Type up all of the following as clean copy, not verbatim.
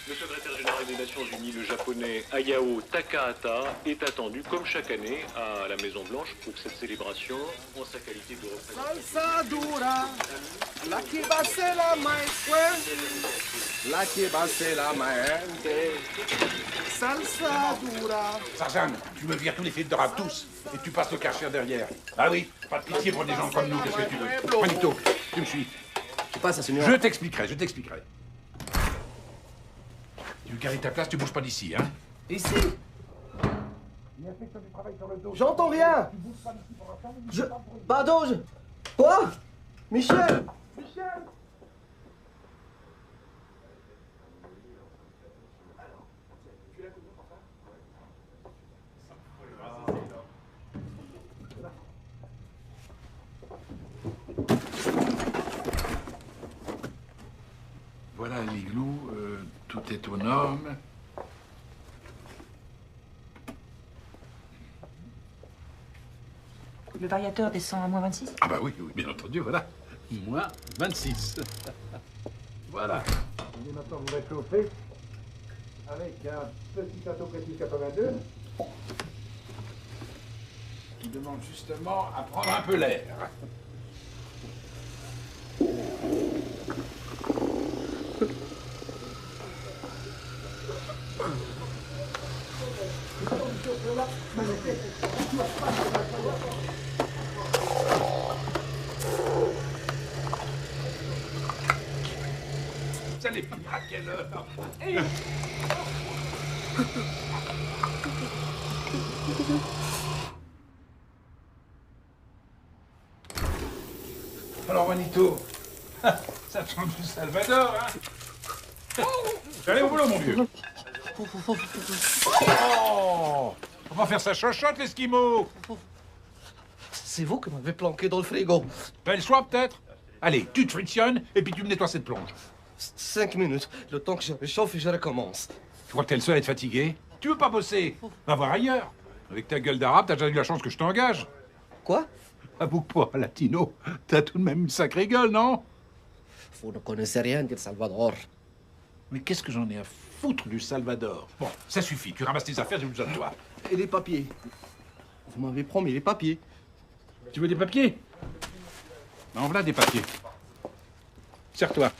Le secrétaire général des Nations Unies, le japonais Hayao Takahata, est attendu, comme chaque année, à la Maison-Blanche pour cette célébration en sa qualité de représentant. Salsa dura, la que va ser la más fuerte, la que va ser la maente. Salsa dura. Sarzan, tu me vires tous les films de rap, tous, et tu passes au Karcher derrière. Ah oui, pas de pitié pour des gens comme nous, qu'est-ce que tu veux? Juanito, tu me suis. ¿Qué pasa, señor? Je t'expliquerai. Tu gares ta place, tu bouges pas d'ici, hein? Ici. J'entends rien. Pardon, Quoi? Michel. Voilà l'igloo, tout est aux normes. Le variateur descend à -26? Ah bah oui, bien entendu, voilà. Moins 26. Voilà. Et maintenant, vous réchauffez avec un petit Tato Petit 82. Qui demande justement à prendre un peu l'air. Vous allez finir à quelle heure? Alors, Juanito, ça te change du Salvador, hein? Allez au boulot, mon vieux. Oh! On va faire sa chochotte, l'esquimau. C'est vous qui m'avez planqué dans le frigo. T'as le choix, peut-être? Allez, tu te frictionnes et puis tu me nettoies cette plonge. 5 minutes, le temps que je réchauffe et je recommence. Tu crois que t'es le seul à être fatigué? Tu veux pas bosser? Va voir ailleurs. Avec ta gueule d'arabe, t'as déjà eu la chance que je t'engage. Quoi? Avoue que pour un latino, t'as tout de même une sacrée gueule, non? Vous ne connaissez rien d'El Salvador. Mais qu'est-ce que j'en ai à foutre du Salvador? Bon, ça suffit. Tu ramasses tes affaires, j'ai besoin de toi. Et les papiers? Vous m'avez promis les papiers. Tu veux des papiers? Non, voilà des papiers. Serre-toi.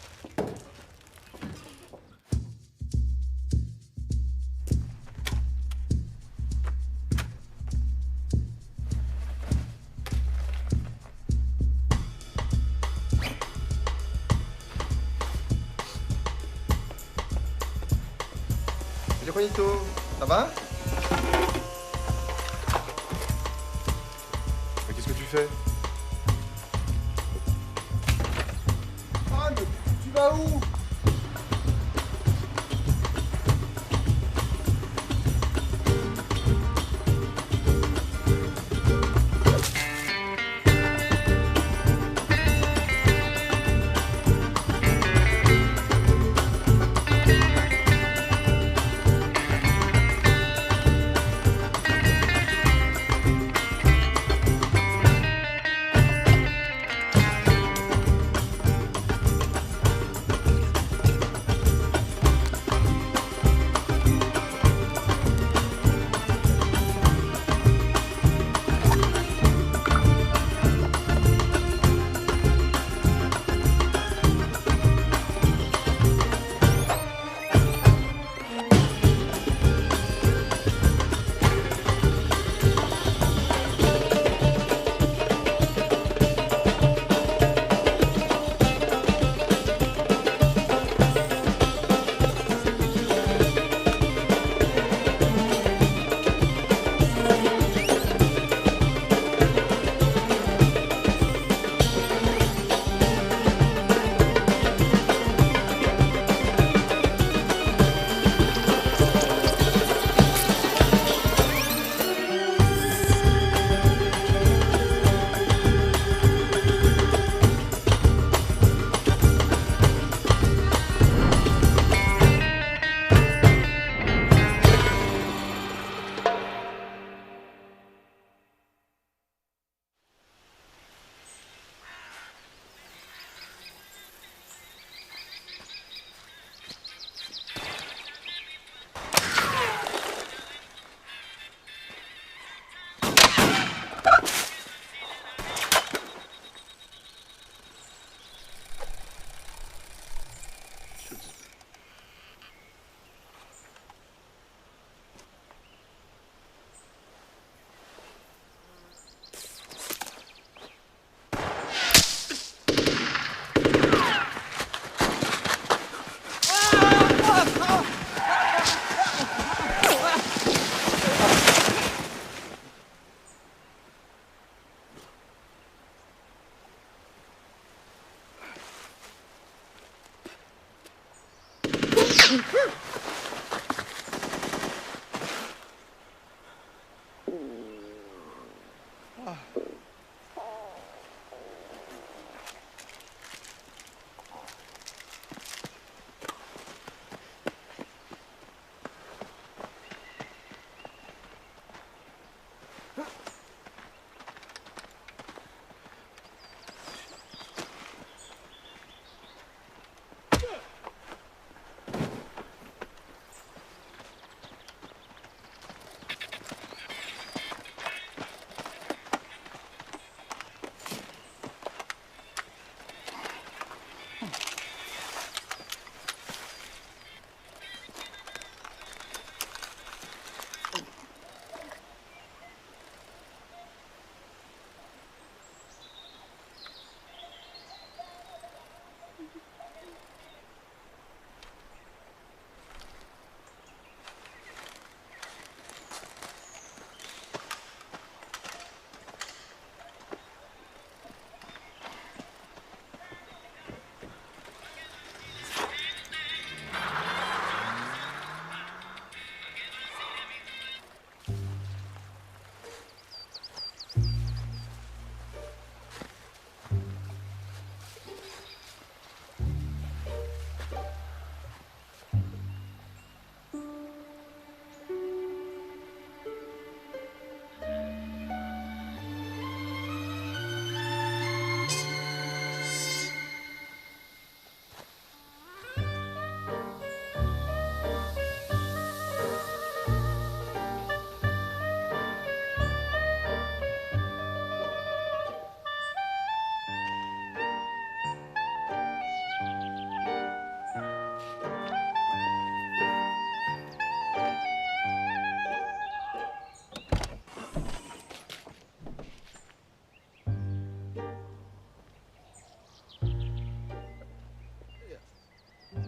Juanito, ça va? Mais qu'est-ce que tu fais? Ah, mais tu vas où?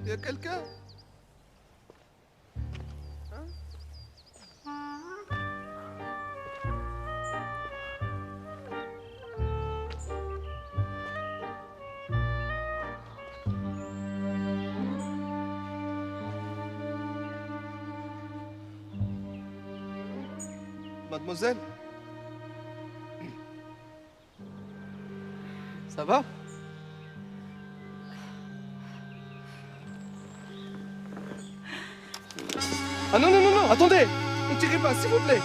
Y a quelqu'un? Hein? Mademoiselle? Ça va? Ah non, non, non, non, attendez! Ne tirez pas, s'il vous plaît!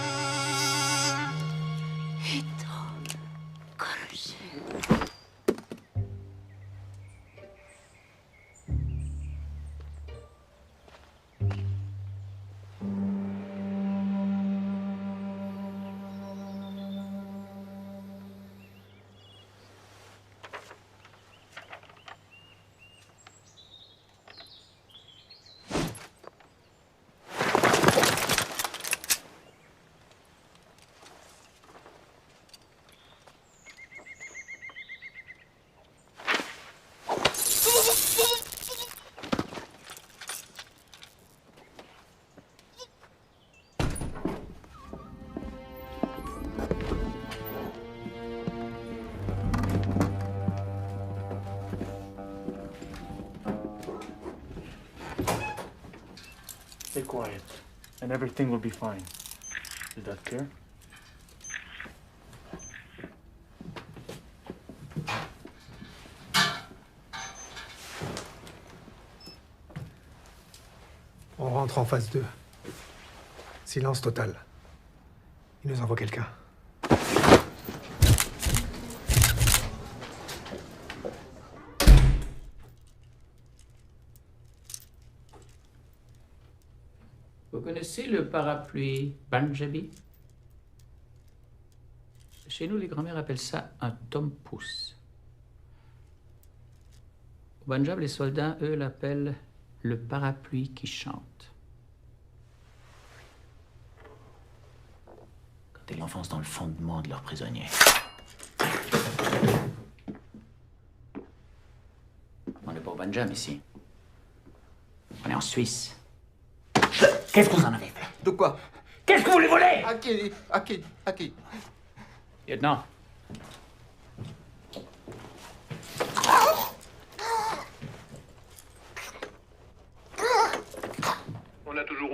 Stay quiet, and everything will be fine. Is that clear? On rentre en phase 2. Silence total. Il nous envoie quelqu'un. Vous connaissez le parapluie Punjabi? Chez nous, les grands-mères appellent ça un tom-pouce. Au Punjab, les soldats, eux, l'appellent le parapluie qui chante. Quand ils l'enfoncent dans le fondement de leurs prisonniers. On n'est pas au Punjab ici. On est en Suisse. Qu'est-ce que vous en avez fait? De quoi? Qu'est-ce que vous voulez voler? À qui? Lieutenant.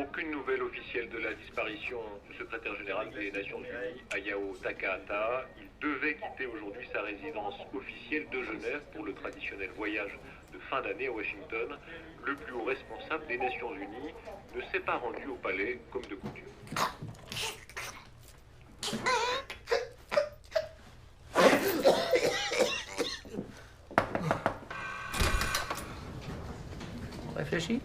Aucune nouvelle officielle de la disparition du secrétaire général des Nations Unies, Hayao Takahata. Il devait quitter aujourd'hui sa résidence officielle de Genève pour le traditionnel voyage de fin d'année à Washington. Le plus haut responsable des Nations Unies ne s'est pas rendu au palais comme de coutume. On réfléchit.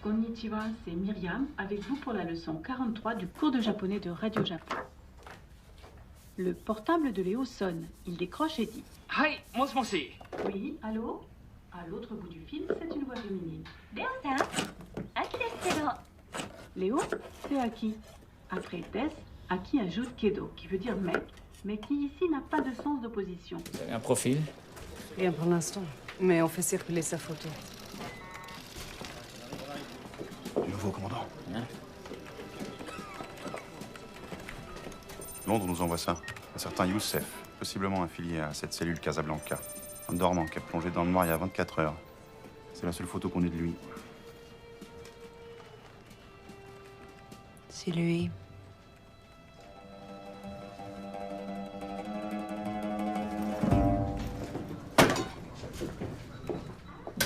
Konnichiwa, c'est Myriam, avec vous pour la leçon 43 du cours de japonais de Radio Japon. Le portable de Léo sonne. Il décroche et dit « Hi, moshi. Oui, allô ?» À l'autre bout du fil, c'est une voix féminine. Léo, c'est Aki. Après Des, Aki ajoute Kedo, qui veut dire mec, mais qui ici n'a pas de sens d'opposition. Vous avez un profil? Rien pour l'instant, mais on fait circuler sa photo. Du nouveau commandant. Hein? Londres nous envoie ça. Un certain Youssef, possiblement affilié à cette cellule Casablanca. Un dormant qui a plongé dans le noir il y a 24 heures. C'est la seule photo qu'on ait de lui. C'est lui.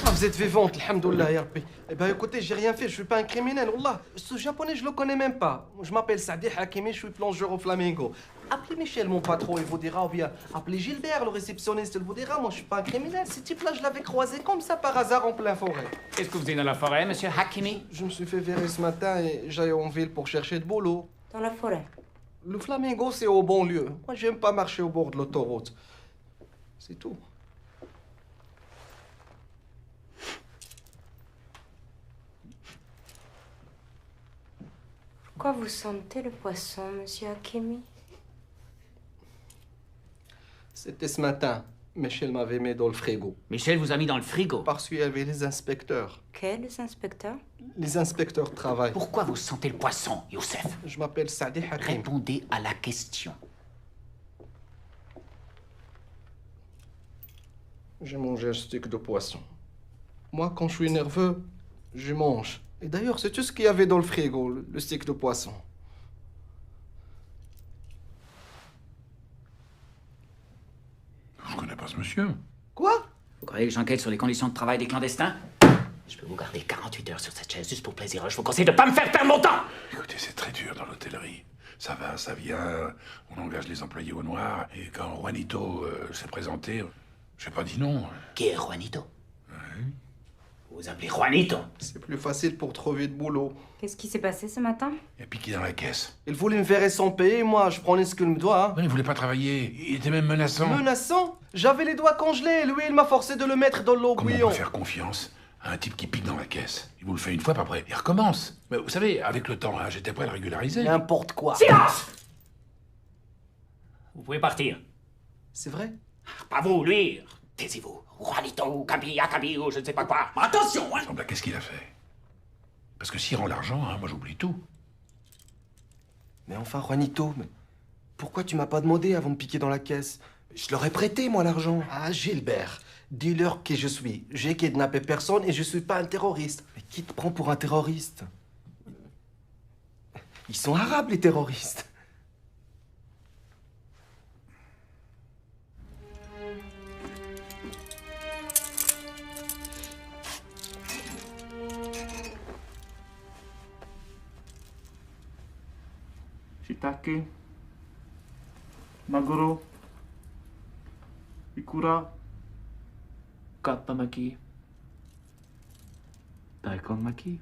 Vous êtes vivante, alhamdoulilah, ya Rabbi. Eh ben écoutez, j'ai rien fait, je suis pas un criminel, wallah. Ce japonais, je le connais même pas. Je m'appelle Saadi Hakimi, je suis plongeur au Flamingo. Appelez Michel, mon patron, il vous dira, ou bien appelez Gilbert, le réceptionniste, il vous dira. Moi, je suis pas un criminel. Ce type-là, je l'avais croisé comme ça par hasard en plein forêt. Qu'est-ce que vous faisiez dans la forêt, monsieur Hakimi? Je me suis fait virer ce matin et j'allais en ville pour chercher de boulot. Dans la forêt. Le Flamingo, c'est au bon lieu. Moi, j'aime pas marcher au bord de l'autoroute. C'est tout. Pourquoi vous sentez le poisson, monsieur Hakimi? C'était ce matin. Michel m'avait mis dans le frigo. Michel vous a mis dans le frigo? Parce qu'il y avait les inspecteurs. Quels inspecteurs? Les inspecteurs de travail. Pourquoi vous sentez le poisson, Youssef? Je m'appelle Saadi Hakim. Répondez à la question. J'ai mangé un steak de poisson. Moi, quand je suis nerveux, je mange. Et d'ailleurs, c'est tout ce qu'il y avait dans le frigo, le steak de poisson. Je connais pas ce monsieur. Quoi? Vous croyez que j'enquête sur les conditions de travail des clandestins? Je peux vous garder 48 heures sur cette chaise juste pour plaisir. Je vous conseille de pas me faire perdre mon temps! Écoutez, c'est très dur dans l'hôtellerie. Ça va, ça vient, on engage les employés au noir, et quand Juanito s'est présenté, j'ai pas dit non. Qui est Juanito? Vous vous appelez Juanito? C'est plus facile pour trouver de boulot. Qu'est-ce qui s'est passé ce matin? Il a piqué dans la caisse. Il voulait me verrer sans payer, moi, je prenais ce qu'il me doit. Ouais, il voulait pas travailler, il était même menaçant. Menaçant? J'avais les doigts congelés, lui, il m'a forcé de le mettre dans l'eau Comment on bouillon. peut faire confiance à un type qui pique dans la caisse? Il vous le fait une fois, puis après, il recommence. Mais vous savez, avec le temps, hein, j'étais prêt à le régulariser. N'importe quoi. Silence! Vous pouvez partir. C'est vrai? Pas vous, lui. Taisez-vous. Juanito, Kabi, Akabi, ou je ne sais pas quoi. Attention, hein! Semble, qu'est-ce qu'il a fait? Parce que s'il rend l'argent, hein, moi j'oublie tout. Mais enfin, Juanito, mais pourquoi tu m'as pas demandé avant de piquer dans la caisse? Je leur ai prêté, moi, l'argent. Ah, Gilbert, dis-leur qui je suis. J'ai kidnappé personne et je suis pas un terroriste. Mais qui te prend pour un terroriste? Ils sont arabes, les terroristes. Shiitake, maguro, ikura, kattamaki, daikon maki.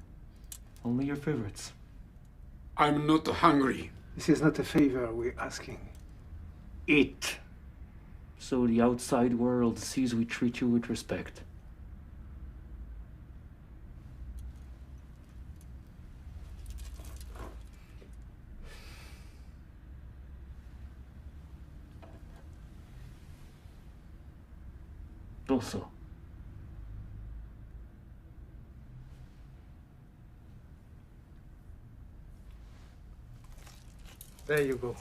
Only your favorites. I'm not hungry. This is not a favor we're asking. Eat. So the outside world sees we treat you with respect. Also. There you go.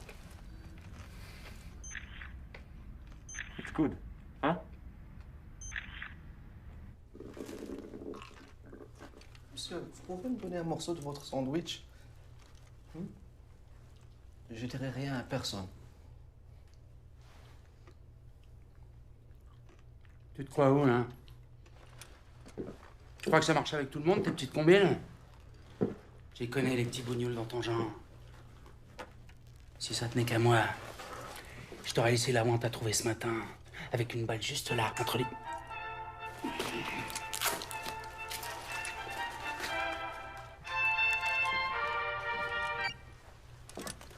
It's good, huh? Vous pouvez me donner un morceau de votre sandwich? Je dirai rien à personne. Tu te crois où, là? Tu crois que ça marche avec tout le monde, tes petites combines? Tu connais, les petits bougnoules dans ton genre. Si ça tenait qu'à moi, je t'aurais laissé là où on t'a trouvé ce matin, avec une balle juste là, entre les...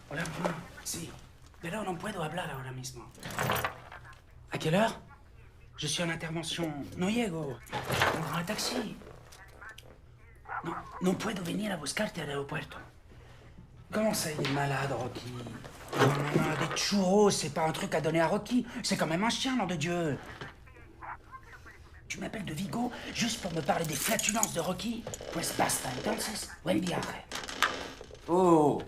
Hola, si. Pero no puedo hablar ahora mismo. ¿A quelle heure? Je suis en intervention. No llego. Prends un taxi. No puedo venir a buscarte al aeropuerto. Comment ça, il est malade, Rocky? Non, des churros, c'est pas un truc à donner à Rocky. C'est quand même un chien, nom de Dieu. Tu m'appelles de Vigo juste pour me parler des flatulences de Rocky? Pues basta, entonces, buen viaje. Oh!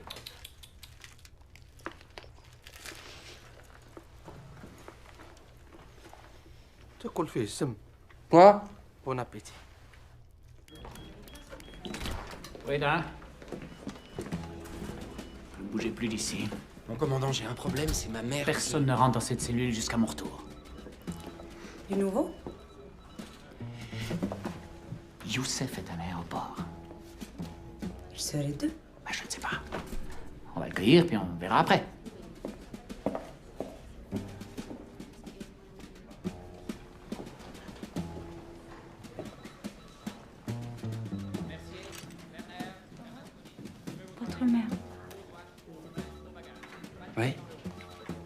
تاكل فيه السم. Quoi? Bon appétit. Oui, là. Ne bougez plus d'ici. Mon commandant, j'ai un problème, c'est ma mère. Personne ne rentre dans cette cellule jusqu'à mon retour. Du nouveau? Youssef est à l'aéroport. Je serai deux. Bah, je ne sais pas. On va le cueillir, puis on verra après. Votre mère. Oui.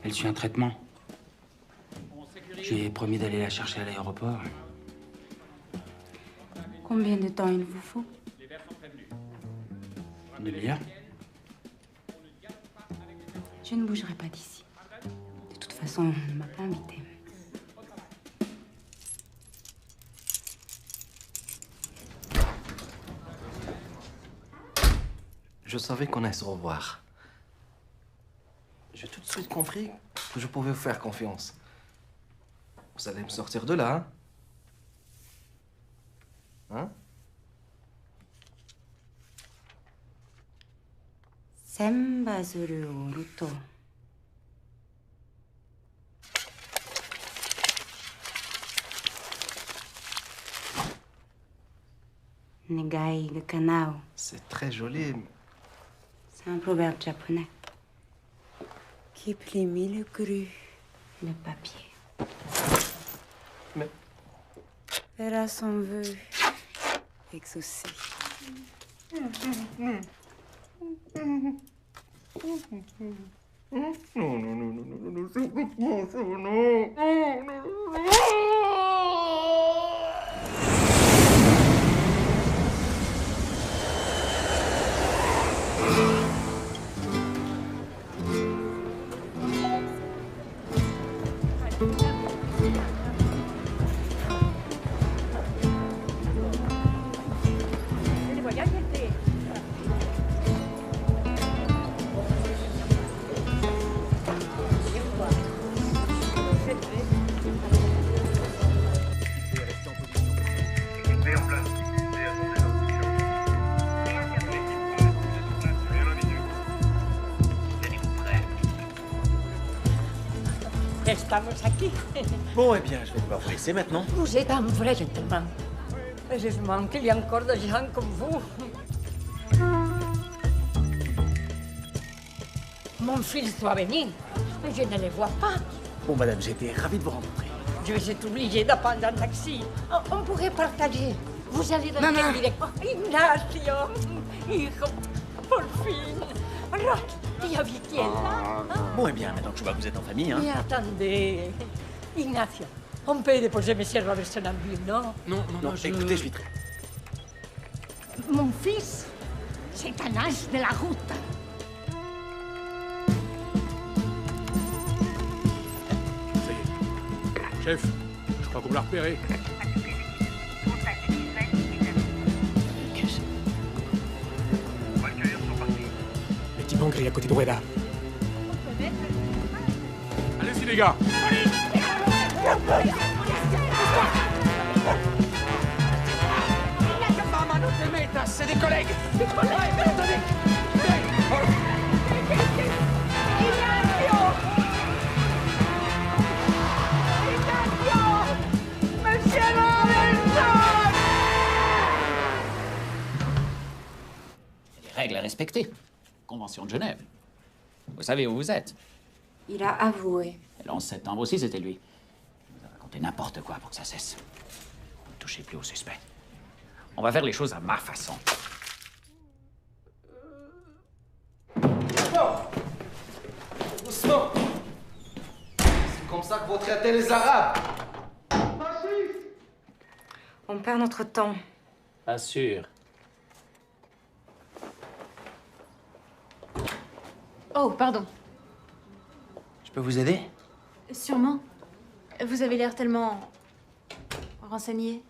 Elle suit un traitement. Je lui ai promis d'aller la chercher à l'aéroport. Combien de temps il vous faut? Une demi-heure. Je ne bougerai pas d'ici. De toute façon, on ne m'a pas invité. Je savais qu'on allait se revoir. J'ai tout de suite compris que je pouvais vous faire confiance. Vous allez me sortir de là, hein? Sembazuru oruto. Negai de kanao. C'est très joli. C'est un proverbe japonais. Qui plie le cru, le papier. Mais... Verra son vœu exaucé. Estamos aquí. Bon, eh bien, je vais devoir vous laisser maintenant. Vous êtes un vrai gentleman. Heureusement qu'il y a encore des gens comme vous. Mon fils doit venir, mais je ne le vois pas. Bon, madame, j'ai été ravi de vous rencontrer. Je vais être obligée de prendre un taxi. On pourrait partager. Vous allez dans quelle direction? Ignacio, hijo, por fin. Tia Vitiella. Bon, eh bien, maintenant que je vois que vous êtes en famille, hein. Mais attendez, Ignacio, on peut déposer mes Sierra de Sonambule, non? Non, écoutez, je suis très... Mon fils, c'est un as de la route. Ça y est. Chef, je crois qu'on l'a repéré. Les types gris à côté de Rueda. Allez-y, les gars. Mamá, no te metas. c'est des collègues. Des collègues, attendez. Monsieur Morelson! Il y a des règles à respecter. Convention de Genève. Vous savez où vous êtes. Il a avoué. Et le 11 septembre aussi, c'était lui. Il nous a raconté n'importe quoi pour que ça cesse. Ne touchez plus au suspect. On va faire les choses à ma façon. Doucement. C'est comme ça que vous traitez les Arabes. On perd notre temps. Pas sûr. Oh, pardon. Je peux vous aider? Sûrement. Vous avez l'air tellement... renseigné.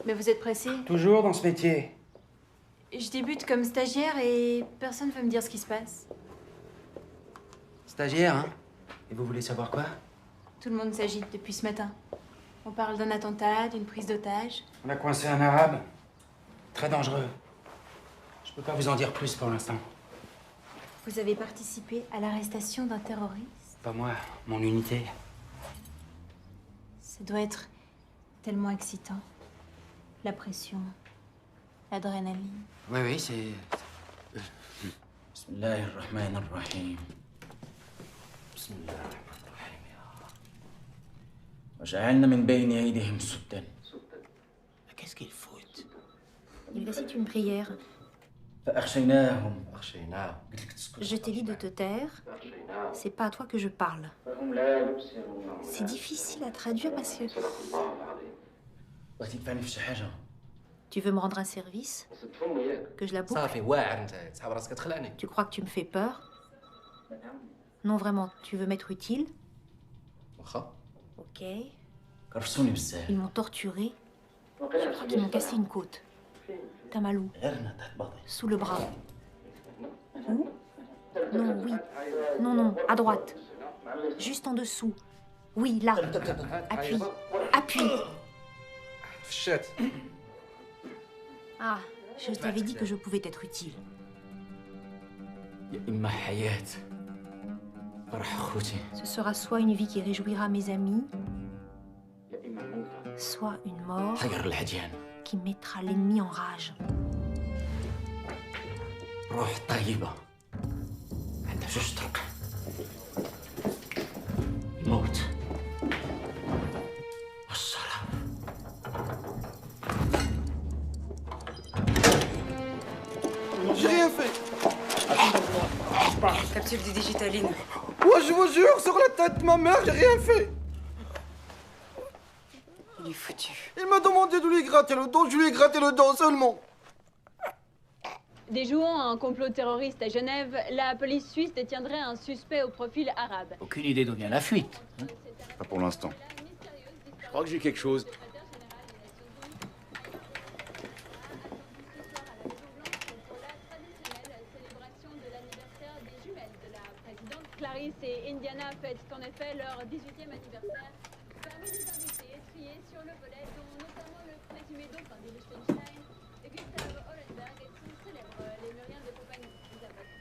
Mais vous êtes pressé? Toujours dans ce métier. Je débute comme stagiaire et personne ne veut me dire ce qui se passe. Stagiaire, hein? Et vous voulez savoir quoi? Tout le monde s'agite depuis ce matin. On parle d'un attentat, d'une prise d'otage. On a coincé un arabe. Très dangereux. Je peux pas vous en dire plus pour l'instant. Vous avez participé à l'arrestation d'un terroriste? Pas moi, mon unité. Ça doit être tellement excitant. La pression, l'adrénaline. Oui, oui, c'est... Bismillahirrahmanirrahim. Bismillahirrahmanirrahim. وجعلنا من بين أيديهم سدا. Qu'est-ce qu'ils foutent? Il récite une prière. فأخشيناهم. Je t'ai dit de te taire. C'est pas à toi que je parle. C'est difficile à traduire parce que... بغيتي تفهمي في شي حاجة؟ Tu veux me rendre un service? Que je la boucle? صافي واعر انت تسحب راسك تخلعني. Tu crois que tu me fais peur? Non, vraiment, tu veux m'être utile? واخا. Ok. كرفسوني بزاف. Ils m'ont torturé. Je crois qu'ils m'ont cassé une côte. T'as mal où? Sous le bras. Où? Non, oui. Non, non, à droite. Juste en dessous. Oui, là. Appuie. Appuie. فشات. Ah, je t'avais dit que je pouvais t'être utile. يا إما حياة فرح أخوتي. Ce sera soit une vie qui réjouira mes amis, soit une mort حجر العديان. qui mettra l'ennemi en rage. روح طيبة عندها جوج طرق. الموت والشراب. J'ai rien fait. Capsule du digitaline. Ouais, je vous jure, sur la tête de ma mère, j'ai rien fait. Il est foutu. Il m'a demandé de lui gratter le dos, je lui ai gratté le dos seulement. Déjouant un complot terroriste à Genève, la police suisse détiendrait un suspect au profil arabe. Aucune idée d'où vient la fuite. Hein? Pas pour l'instant. Je crois que j'ai quelque chose. Clarisse et Indiana fêtent en effet leur 18e anniversaire. Parmi les invités triés sur le volet, dont notamment le présumé dauphin des Liechtenstein, Gustav Hollenberg et son célèbre lémurien de compagnie, Isabelle.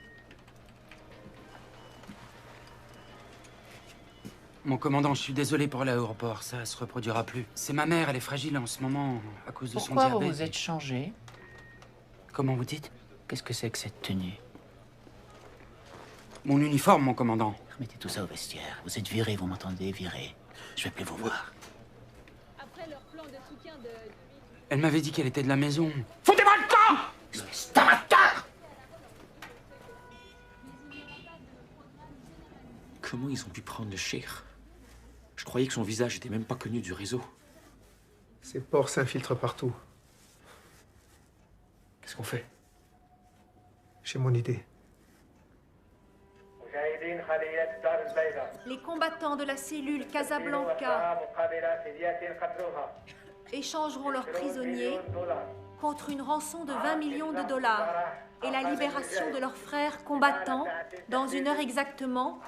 Mon commandant, je suis désolé pour l'aéroport, ça se reproduira plus. C'est ma mère, elle est fragile en ce moment à cause de son Pourquoi diabète. vous vous êtes changé? Comment vous dites? Qu'est-ce que c'est que cette tenue? Mon uniforme, mon commandant. Remettez tout ça au vestiaire. Vous êtes viré, vous m'entendez? Viré. Je vais plus vous voir. Après leur plan de soutien de... Elle m'avait dit qu'elle était de la maison. Foutez-moi le camp! C'est amateur! Comment ils ont pu prendre le cheikh? Je croyais que son visage était même pas connu du réseau. Ces porcs s'infiltrent partout. Qu'est-ce qu'on fait? J'ai mon idée. Les combattants de la cellule Casablanca échangeront leurs prisonniers contre une rançon de 20 millions de dollars et la libération de leurs frères combattants dans 1 heure exactement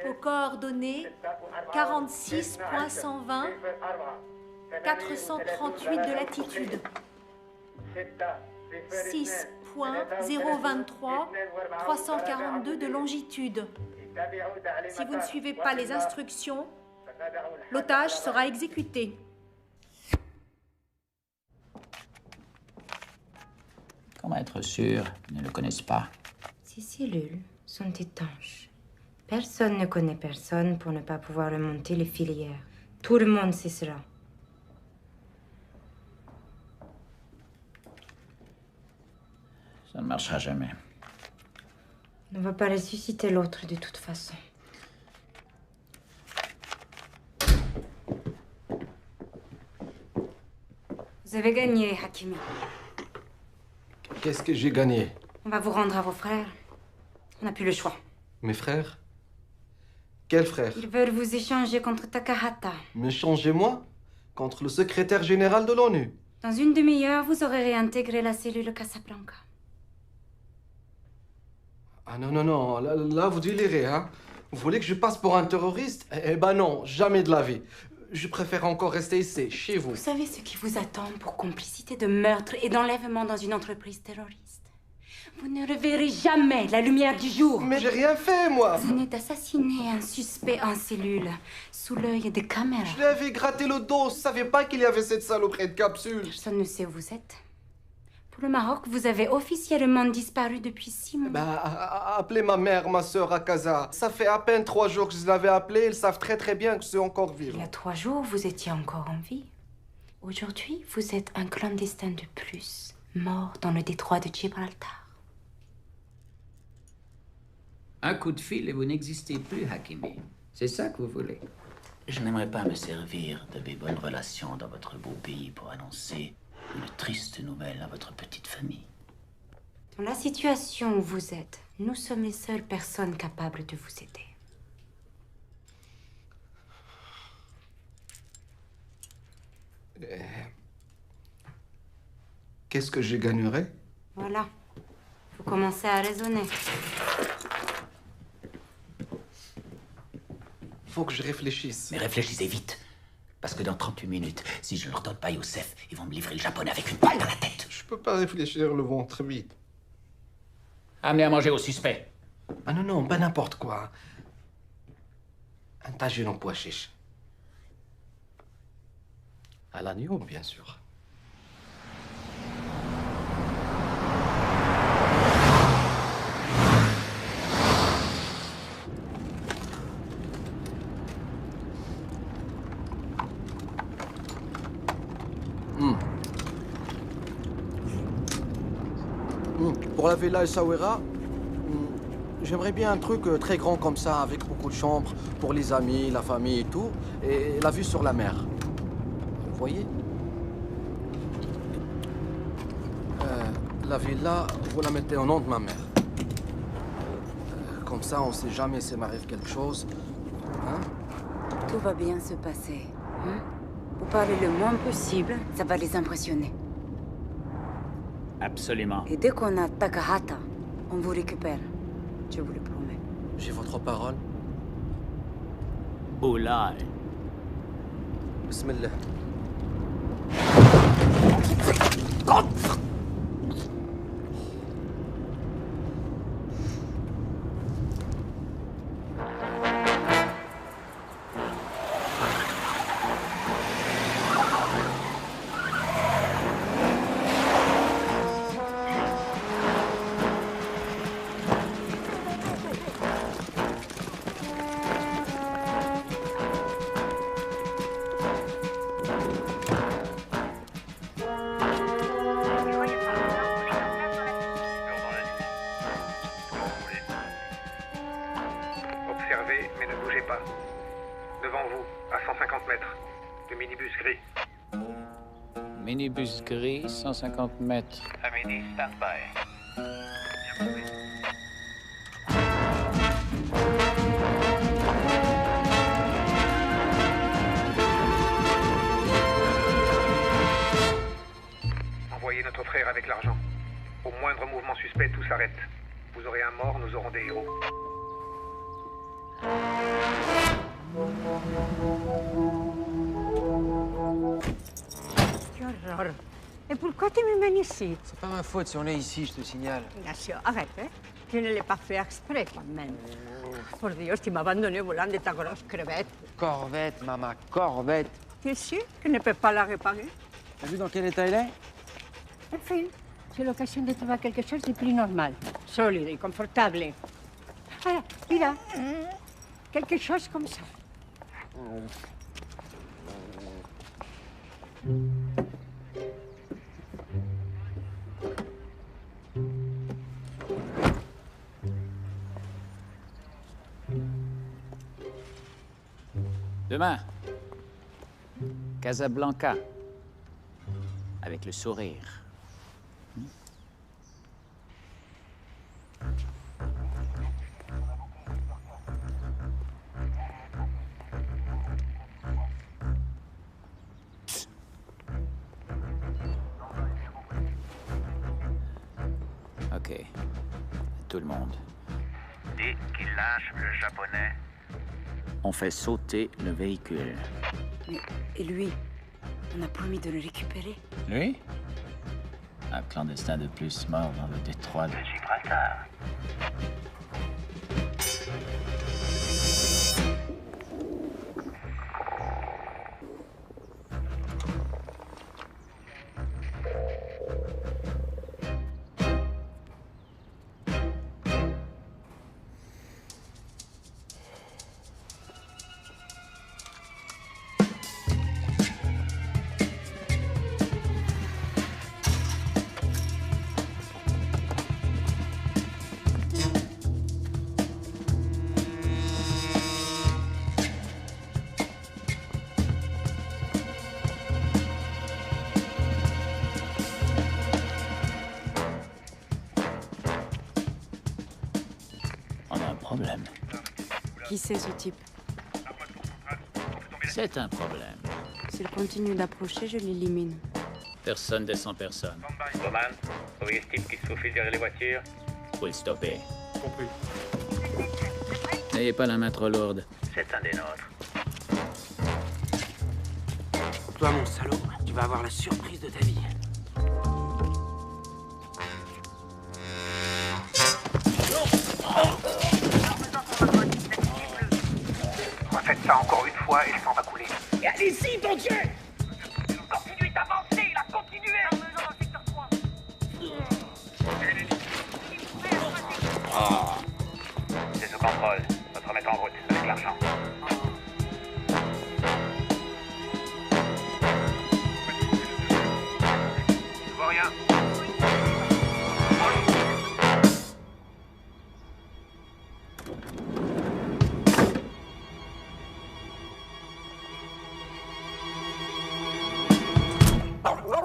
aux coordonnées 46.120 438 de latitude. 6.023, 342 de longitude. Si vous ne suivez pas les instructions, l'otage sera exécuté. Comment être sûr qu'ils ne le connaissent pas? Ces cellules sont étanches. Personne ne connaît personne pour ne pas pouvoir remonter les filières. Tout le monde sait cela. Ça ne marchera jamais. On ne va pas ressusciter l'autre de toute façon. Vous avez gagné, Hakimi. Qu'est-ce que j'ai gagné? On va vous rendre à vos frères. On n'a plus le choix. Mes frères? Quels frères? Ils veulent vous échanger contre Takahata. M'échanger moi? Contre le secrétaire général de l'ONU? Dans une demi-heure, vous aurez réintégré la cellule Casablanca. Ah non, non, non, là vous délirez, hein? Vous voulez que je passe pour un terroriste? Eh ben non, jamais de la vie. Je préfère encore rester ici, chez vous. Vous savez ce qui vous attend pour complicité de meurtre et d'enlèvement dans une entreprise terroriste? Vous ne reverrez jamais la lumière du jour. Mais j'ai rien fait, moi. Vous venez d'assassiner un suspect en cellule, sous l'œil des caméras. Je lui avais gratté le dos, je savais pas qu'il y avait cette saloperie de capsule. Personne ne sait où vous êtes. Pour le Maroc, vous avez officiellement disparu depuis 6 mois. Bah, appelez ma mère, ma sœur à Casa. Ça fait à peine 3 jours que je l'avais appelée, ils savent très très bien que je suis encore vivant. Il y a 3 jours, vous étiez encore en vie. Aujourd'hui, vous êtes un clandestin de plus, mort dans le détroit de Gibraltar. Un coup de fil et vous n'existez plus, Hakimi. C'est ça que vous voulez? Je n'aimerais pas me servir de mes bonnes relations dans votre beau pays pour annoncer une triste nouvelle à votre petite famille. Dans la situation où vous êtes, nous sommes les seules personnes capables de vous aider. Qu'est-ce que je gagnerais? Voilà. Vous commencez à raisonner. Faut que je réfléchisse. Mais réfléchissez vite. Parce que dans 38 minutes, si je ne leur donne pas Youssef, ils vont me livrer le japonais avec une balle dans la tête. Je peux pas réfléchir le ventre vite. Amenez à manger au suspect. Ah non, non, pas n'importe quoi. Un tagine en pois chiche. À l'agneau, bien sûr. Pour la Villa El Sawera, j'aimerais bien un truc très grand comme ça, avec beaucoup de chambres, pour les amis, la famille et tout, et la vue sur la mer. Vous voyez? La villa, vous la mettez au nom de ma mère. Comme ça, on sait jamais s'il m'arrive quelque chose. Hein? Tout va bien se passer. Hein? Vous parlez le moins possible, ça va les impressionner. Absolument. Et dès qu'on a Takahata, on vous récupère. Je vous le promets. J'ai votre parole. Oulai. Bismillah. Observez, mais ne bougez pas. Devant vous, à 150 mètres, le minibus gris. Minibus gris, 150 mètres. Amélie, stand-by. Envoyez notre frère avec l'argent. Au moindre mouvement suspect, tout s'arrête. Vous aurez un mort, nous aurons des héros. Qué horror. Et pourquoi tu me mènes ici? C'est pas ma faute si on est ici, je te signale. Ignacio, arrête, hein. Tu ne l'as pas fait exprès, quand même. Por Dios, tu m'as abandonné volant de ta grosse crevette. Corvette, maman, corvette. Tu es sûr que ne peux pas la réparer? T'as vu dans quel état il est? Enfin, c'est l'occasion de trouver quelque chose de plus normal, solide et confortable. Voilà, mira, quelque chose comme ça. Demain, Casablanca, avec le sourire. Ok, tout le monde. Dès qu'il lâche le japonais, On fait sauter le véhicule. Mais, et lui? On a promis de le récupérer. Lui? Un clandestin de plus mort dans le détroit de Gibraltar. Problème. Qui c'est ce type? C'est un problème. S'il continue d'approcher, je l'élimine. Personne descend personne. Bowman, trouvez ce type qui se faufile derrière les voitures? Faut le stopper. Compris. N'ayez pas la main trop lourde. C'est un des nôtres. Toi, mon salaud, tu vas avoir la surprise de ta vie. Faites ça encore une fois et le sang va couler. Et allez-y, bon Dieu! Continuez d'avancer, là, continuez! C'est sous contrôle. On va te remettre en route avec l'argent. Je vois rien.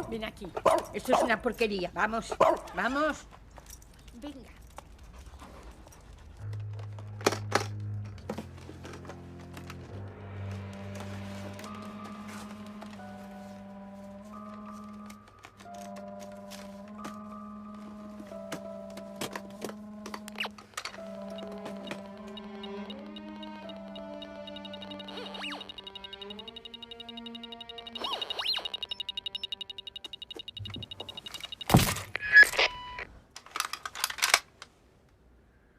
Ven aquí. Esto es una porquería. Vamos, vamos. Venga.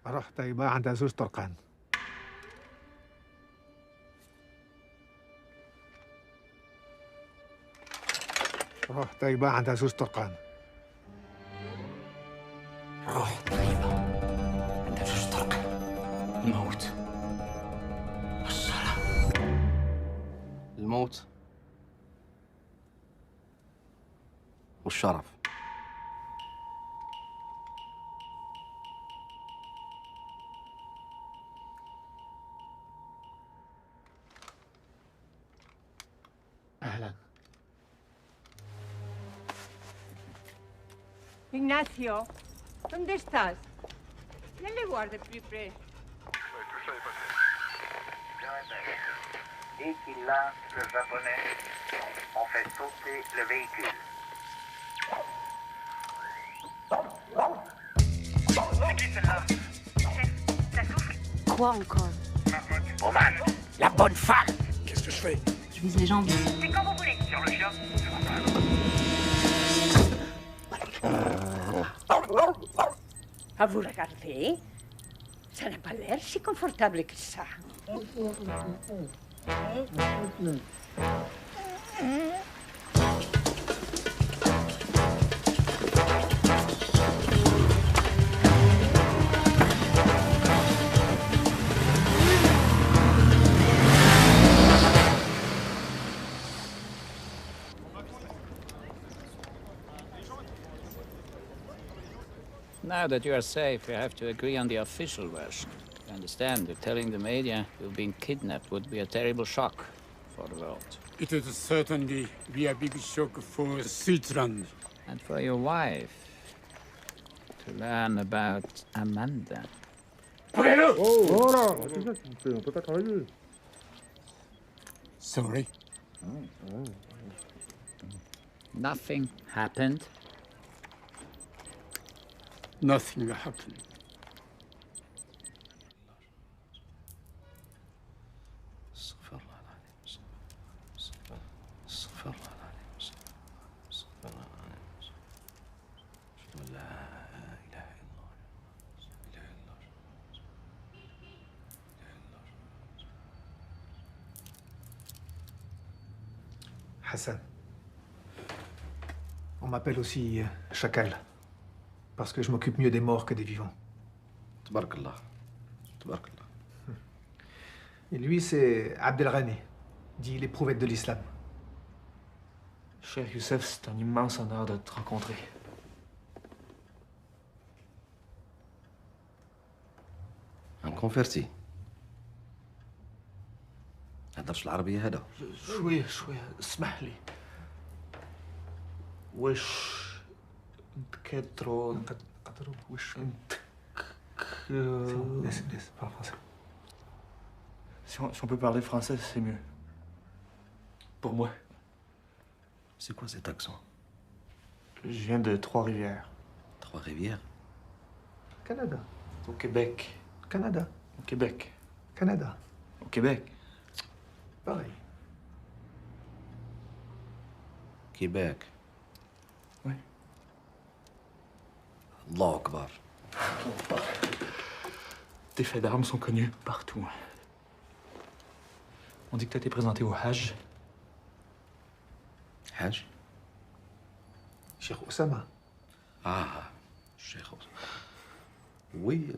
رحت طيبة عند زوج طرقان. رحت طيبة عند زوج طرقان. روح طيبة عند زوج طرقان. الموت والصلاة. الموت والشرف. أهلا. Ignacio, ¿dónde estás? Viens les voir de plus près. Dès qu'il lâche le japonais, on fait sauter le véhicule. C'est qui celle-là? Ça souffle. Quoi encore? Bowman, la bonne femme. Qu'est-ce que je fais? Je vise les jambes. C'est quand vous voulez. Sur le chien. À vous regarder, ça n'a pas l'air si confortable que ça. Now that you are safe, you have to agree on the official version. You understand that telling the media you've been kidnapped would be a terrible shock for the world. It would certainly be a big shock for Switzerland. And for your wife to learn about Amanda. Oh, sorry. Nothing happened. Nothing happened. Hassan. On m'appelle aussi Chacal. Parce que je m'occupe mieux des morts que des vivants. Tabarakallah. Tabarakallah. Et lui, c'est Abdelghani, dit l'éprouvette de l'islam. Cher Youssef, c'est un immense honneur de te rencontrer. Un converti. هدرش العربية هذا؟ شوية اسمح لي. وش نتكدرو وش Laisse, parle français. Si on peut parler français, c'est mieux. Pour moi. C'est quoi cet accent? Je viens de Trois-Rivières. Trois-Rivières? Canada. Au Québec. Canada. Au Québec. Canada. Au Québec. Pareil. Québec. Oui. Allah Akbar. Tes faits d'armes sont connus partout. On dit que t'as été présenté au Hajj. Hajj? Cheikh Oussama. Ah, Cheikh Oussama. Oui,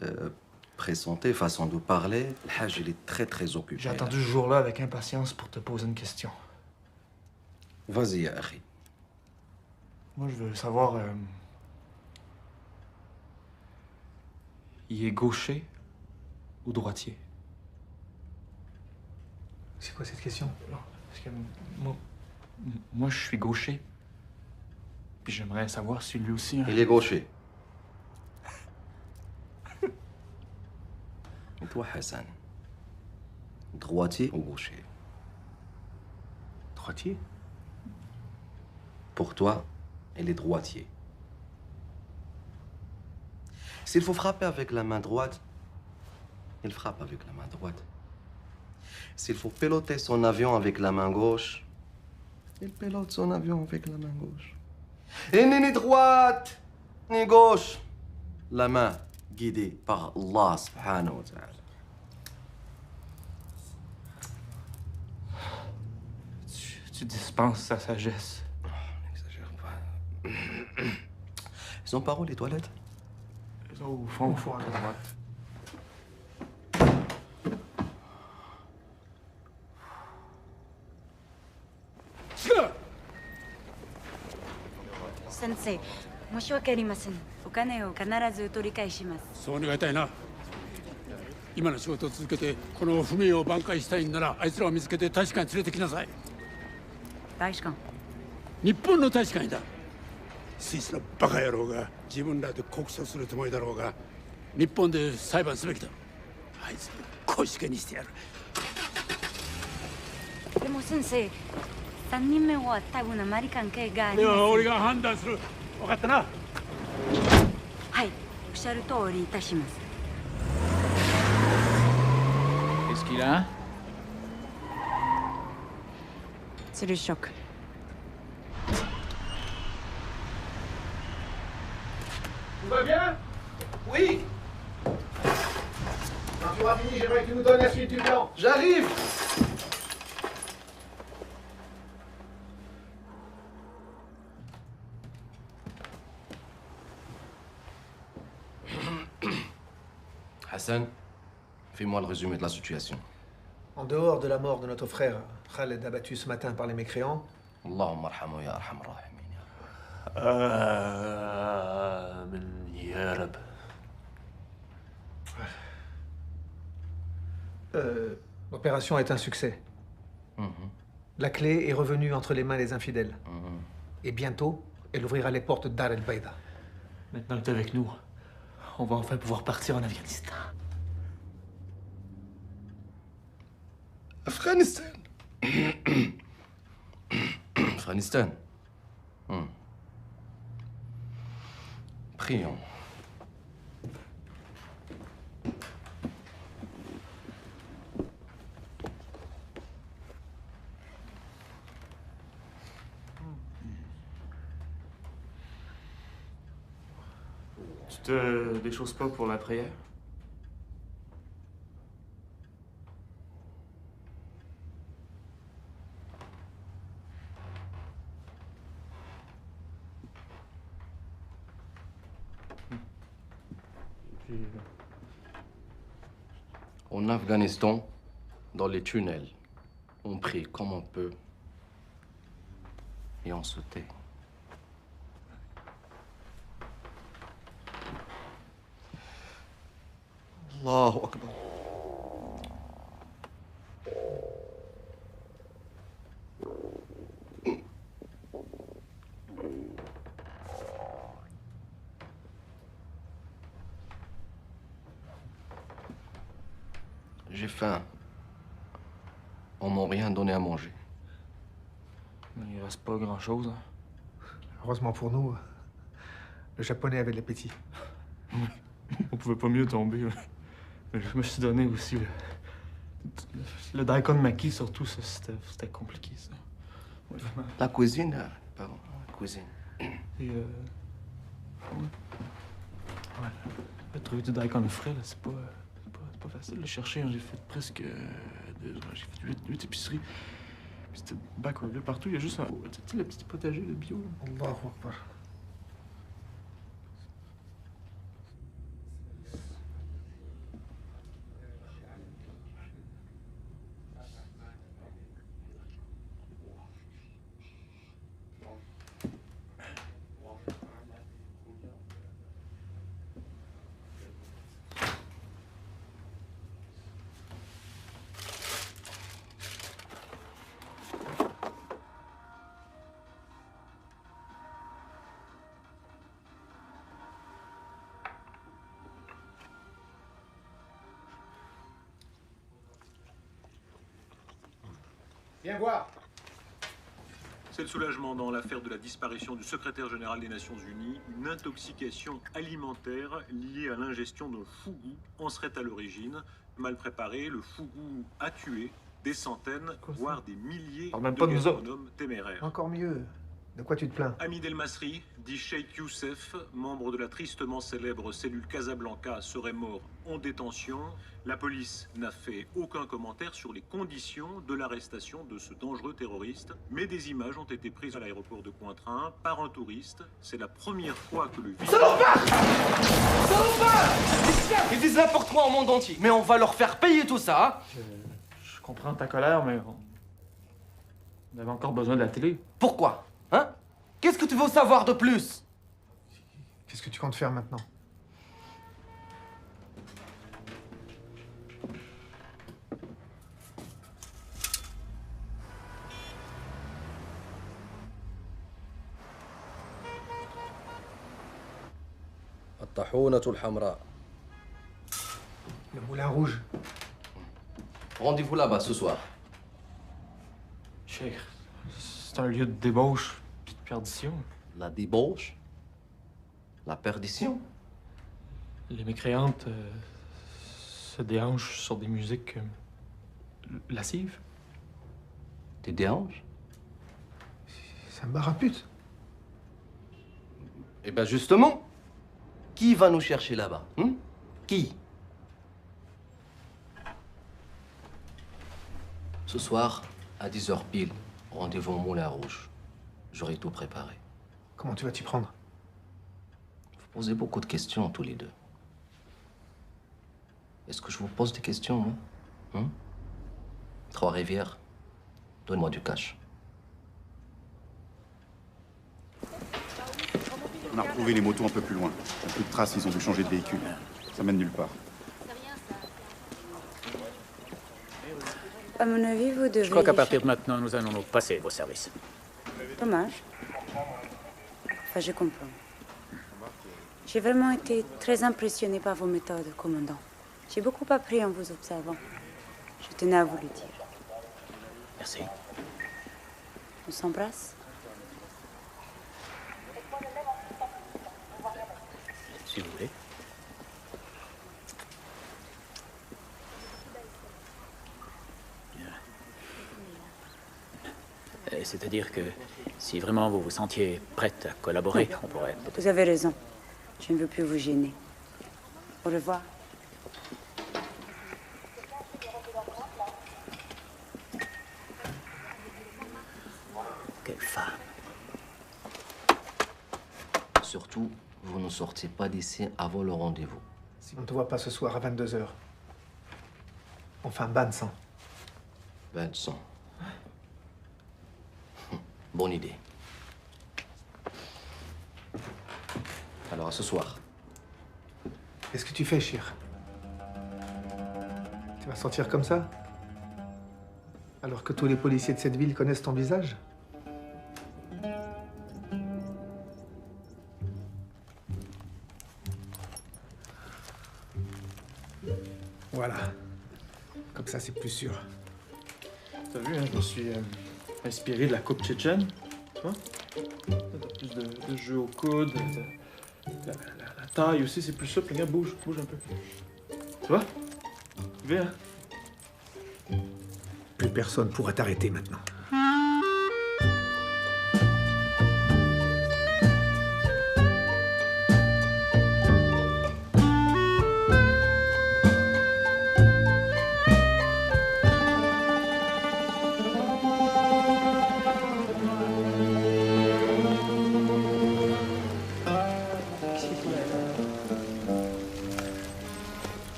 présenté, façon de parler, le Hajj, il est très occupé. J'ai attendu ce jour-là avec impatience pour te poser une question. Vas-y, ya akhi. Moi, je veux savoir... il est gaucher ou droitier? C'est quoi cette question? Non, parce que moi, je suis gaucher. Puis j'aimerais savoir si lui aussi... Il est gaucher. Et toi, Hassan? Droitier ou gaucher? Droitier? Pour toi, il est droitier. S'il faut frapper avec la main droite, il frappe avec la main droite. S'il faut piloter son avion avec la main gauche, il pilote son avion avec la main gauche. Et ni droite, ni gauche. La main guidée par Allah subhanahu wa ta'ala. Tu dispenses sa sagesse. Oh, n'exagère pas. Ils sont par où, les toilettes? Ils sont au fond, à droite. Sensei, 申し訳ありません。お金を必ず取り返します。そう願いたいな。今の仕事を続けてこの不明を挽回したいんならあいつらを見つけて大使館に連れてきなさい。大使館？日本の大使館にだ。スイスのバカ野郎が自分らで告訴するつもりだろうが日本で裁判すべきだ。あいつ腰掛けにしてやる。でも先生、3人目は多分アメリカン系がありでます。は俺が判断する。分かったな。はい、おっしゃる通りいたします。Qu'est-ce qu'il a? C'est le choc. va bien? Oui. Quand tu auras fini, j'aimerais que tu nous donnes la suite du plan. J'arrive. Hassan, fais-moi le résumé de la situation. En dehors de la mort de notre frère, Khaled abattu ce matin par les mécréants, Allahumma arhamu ya arhamar rahimin. Ya Rab. l'opération est un succès. La clé est revenue entre les mains des infidèles. Et bientôt, elle ouvrira les portes d'Ar el-Baïda. Maintenant, tu es avec nous. On va enfin pouvoir partir en Afghanistan. Afghanistan. Afghanistan. Prions. Tu te déchausses pas pour la prière? En Afghanistan, dans les tunnels, on prie comme on peut et on se tait. Allahu Akbar. J'ai faim. On m'a rien donné à manger. Il reste pas grand-chose. Hein. Heureusement pour nous, le Japonais avait de l'appétit. On pouvait pas mieux tomber. Mais je me suis donné aussi le daikon maki, surtout, ça, c'était compliqué, ça. Ouais, la cuisine, pardon, la cuisine. Et ouais. Trouver du daikon frais, là, c'est pas facile de le chercher. Hein. J'ai fait presque 2 heures. J'ai fait 8 épiceries. C'était backward. Là, partout, il y a juste le petit potager de bio. Allahu Akbar. Viens voir. C'est le soulagement dans l'affaire de la disparition du secrétaire général des Nations Unies. Une intoxication alimentaire liée à l'ingestion d'un fougou en serait à l'origine. Mal préparé, le fougou a tué des centaines, voire des milliers de gastronomes téméraires. Encore mieux. De quoi tu te plains? Hamid El Masri, dit Cheikh Youssef, membre de la tristement célèbre cellule Casablanca, serait mort en détention. La police n'a fait aucun commentaire sur les conditions de l'arrestation de ce dangereux terroriste, mais des images ont été prises à l'aéroport de Cointrin par un touriste. C'est la première fois que le... Salopard! Salopard! Ils disent n'importe quoi au monde entier, mais on va leur faire payer tout ça, hein? Je comprends ta colère, mais on avait encore besoin de la télé. Pourquoi? Hein? Qu'est-ce que tu veux savoir de plus? Qu'est-ce que tu comptes faire maintenant? Le moulin rouge. Rendez-vous là-bas ce soir. Cheikh, c'est un lieu de débauche puis de perdition. La débauche? La perdition? Les mécréantes se déhanchent sur des musiques lascives. Des déhanches? C'est un bar à pute. Eh ben justement, Qui va nous chercher là-bas? Qui? Ce soir, à 10h pile, rendez-vous au Moulin Rouge. J'aurai tout préparé. Comment tu vas t'y prendre? Vous posez beaucoup de questions, tous les deux. Est-ce que je vous pose des questions, moi? Trois-Rivières, donnez-moi du cash. On a retrouvé les motos un peu plus loin. Il n'y a plus de traces, ils ont dû changer de véhicule. Ça mène nulle part. À mon avis, vous devez... Je crois qu'à partir de maintenant, nous allons nous passer vos services. Dommage. Enfin, je comprends. J'ai vraiment été très impressionnée par vos méthodes, commandant. J'ai beaucoup appris en vous observant. Je tenais à vous le dire. Merci. On s'embrasse? Si vous voulez. C'est-à-dire que si vraiment vous vous sentiez prête à collaborer, on pourrait... Vous avez raison. Je ne veux plus vous gêner. Au revoir. Quelle femme. Surtout, vous ne sortez pas d'ici avant le rendez-vous. Si on ne te voit pas ce soir à 22h, on fait un bain de sang. Bain de sang. Bonne idée. Alors, à ce soir. Qu'est-ce que tu fais, Chir? Tu vas sortir comme ça? Alors que tous les policiers de cette ville connaissent ton visage? Voilà. Comme ça, c'est plus sûr. T'as vu, hein, je me suis inspiré de la coupe tchétchène, tu vois? Plus de jeu au coude, la taille aussi, c'est plus souple. Regarde, bouge un peu. Tu vois? Viens. Plus personne pourra t'arrêter maintenant.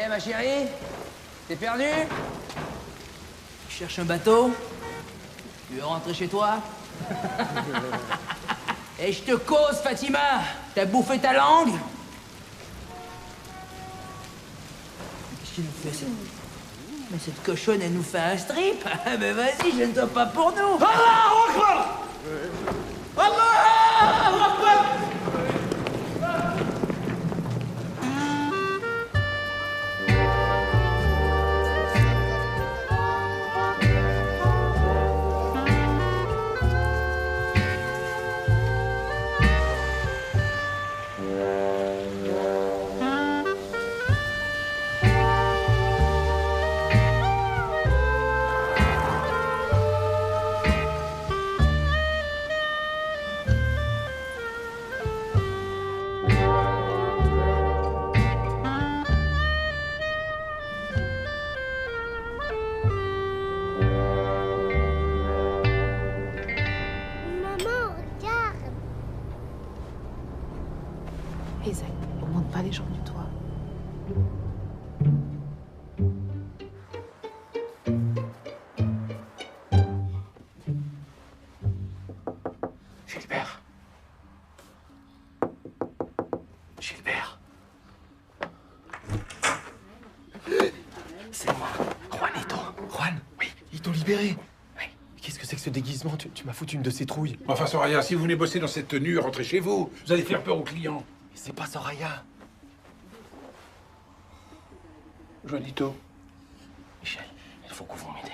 Ma chérie, t'es perdue? Tu cherches un bateau? Tu veux rentrer chez toi? Et je te cause, Fatima! T'as bouffé ta langue? Qu'est-ce qu'il nous fait, cette... Mais cette cochonne, elle nous fait un strip? Mais vas-y, gêne-toi pas pour nous! Allah Akbar! Allah Akbar! Isaac, on monte pas les gens du toit. Gilbert. Gilbert. C'est moi, Juanito. Juan? Oui, ils t'ont libéré. Oui. Qu'est-ce que c'est que ce déguisement? Tu m'as foutu une de ces trouilles. Enfin, Soraya, si vous venez bosser dans cette tenue, rentrez chez vous. Vous allez faire peur aux clients. Mais c'est pas Soraya. Juanito. Michel, il faut que vous m'aidez.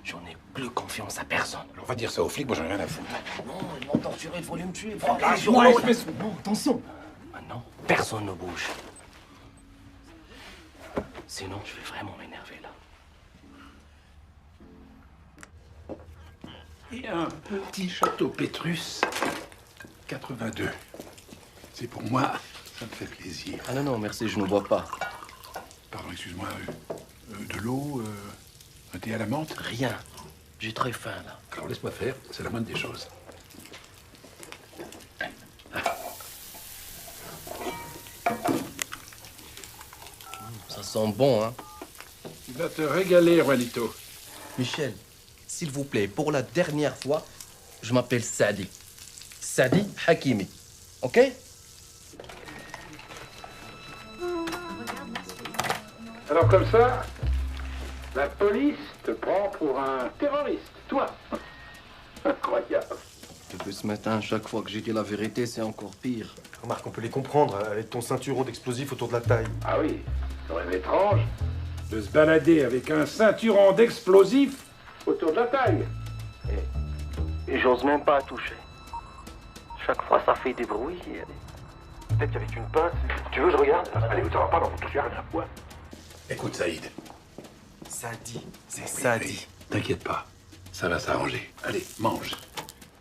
J'en ai plus confiance à personne. Alors, on va dire ça aux flics, moi j'en ai rien à foutre. Non, ils m'ont torturé, il faut me tuer. Lâche-moi, espèce... Non, attention. Maintenant, personne ne bouge. Sinon, je vais vraiment m'énerver là. Il y a un petit château Pétrus, 82. C'est pour moi, ça me fait plaisir. Ah non, non, merci, je ne bois pas. Pardon, excuse-moi. De l'eau, un thé à la menthe? Rien. J'ai très faim, là. Alors laisse-moi faire, c'est la moindre des choses. Ça sent bon, hein? Tu vas te régaler, Juanito. Michel, s'il vous plaît, pour la dernière fois, je m'appelle Sadi. Sadi Hakimi. OK? Alors comme ça, la police te prend pour un terroriste, toi. Incroyable. Depuis ce matin, chaque fois que j'ai dit la vérité, c'est encore pire. Remarque, on peut les comprendre, avec ton ceinturon d'explosifs autour de la taille. Ah oui, c'est quand même étrange de se balader avec un ceinturon d'explosifs autour de la taille. Et j'ose même pas toucher. Chaque fois, ça fait des bruits. Peut-être qu'avec une pince... Tu veux, je regarde? Allez, ça va pas dans ton rien à quoi. Écoute, Saïd. Sadi, c'est Sadi. Oui, t'inquiète pas, ça va s'arranger. Allez, mange.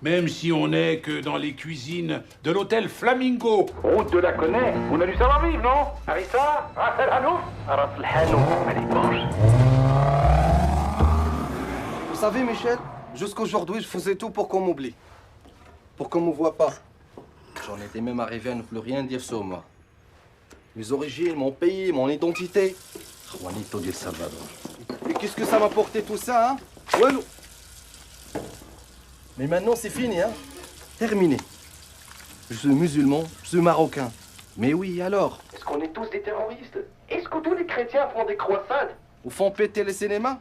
Même si on n'est que dans les cuisines de l'hôtel Flamingo. Route de la Connaît, on a du savoir-vivre, non? Harissa, Ras El Hanouf? Ras El Hanouf. Allez, mange. Vous savez, Michel, jusqu'aujourd'hui, je faisais tout pour qu'on m'oublie. Pour qu'on me voit pas. J'en étais même arrivé à ne plus rien dire sur moi. Mes origines, mon pays, mon identité. Juanito del Salvador. Et qu'est-ce que ça m'a apporté tout ça, hein? Walou. Mais maintenant, c'est fini, hein? Terminé. Je suis musulman, je suis marocain. Mais oui, alors? Est-ce qu'on est tous des terroristes? Est-ce que tous les chrétiens font des croisades? Ou font péter les cinémas?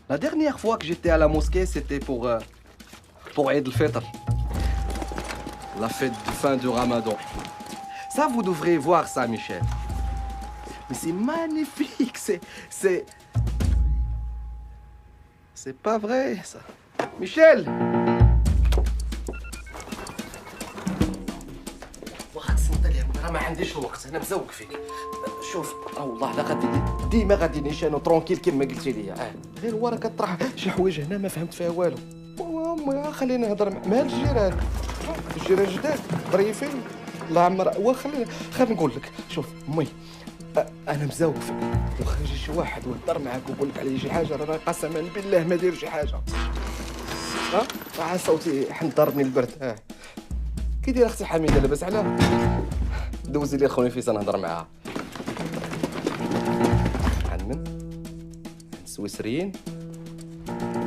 La dernière fois que j'étais à la mosquée, c'était pour Eid al-Fitr. La fête de fin du Ramadan. Ça, vous devrez voir ça, Michel. Mais c'est magnifique, c'est pas vrai, ça. Michel! ما عنديش الوقت انا مزوق فيك شوف والله لا غادي ديما غادي نيشان ترونكيل كيما قلتي لي غير ورا كطرح شي حوايج هنا ما فهمت فيها والو خليني نهضر مع الجيران جداد ظريفين الله عمر خلينا نقول لك شوف امي انا مزوق فيك واخا يجي شي واحد ويهضر معاك ويقول لك على شي حاجه راه قسما بالله ما داير شي حاجه صوتي حنضربني البرد كي داير اختي حميده لاباس عليها دوزي لي خويا فيصل نهضر معاها عن من السويسريين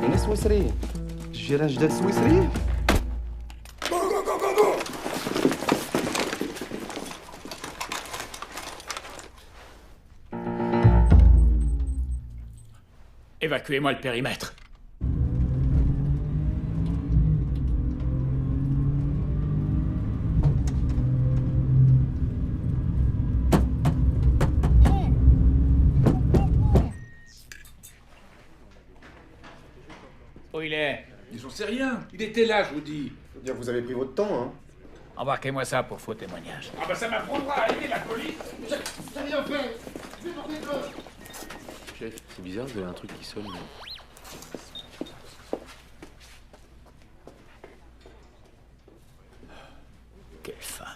من السويسريين الجيران جداد السويسريين Évacuez-moi le périmètre. Où il est? J'en sais rien. Il était là, je vous dis. Faut dire que vous avez pris votre temps, hein. Embarquez-moi ça pour faux témoignage. Ah bah ça m'apprendra à aider la police. J'ai rien fait. Chef, c'est bizarre, vous avez un truc qui sonne. Quelle femme.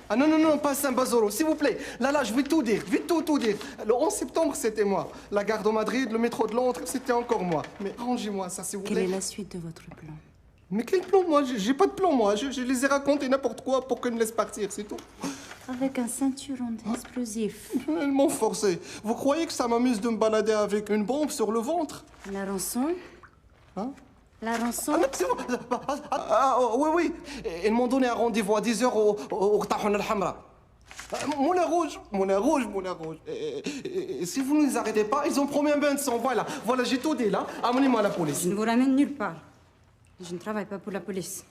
Ah non, non, non, pas Saint-Bazoro, s'il vous plaît. Là, je vais tout dire, tout dire. Le 11 septembre, c'était moi. La gare de Madrid, le métro de Londres, c'était encore moi. Mais rangez-moi ça, s'il vous plaît. Quelle est la suite de votre plan? Mais quel plan, moi? J'ai pas de plan, moi. Je les ai racontés n'importe quoi pour qu'ils me laissent partir, c'est tout. Avec un ceinturon d'explosifs. Ils m'ont forcé. Vous croyez que ça m'amuse de me balader avec une bombe sur le ventre? La rançon? Hein? La rançon? Oui, oui. Ils m'ont donné un rendez-vous à 10h au Tahon al-Hamra. Moulin rouge. Et si vous ne les arrêtez pas, ils ont promis un bain de sang. Voilà, j'ai tout dit là. Amenez-moi à la police. Je ne vous ramène nulle part. Je ne travaille pas pour la police.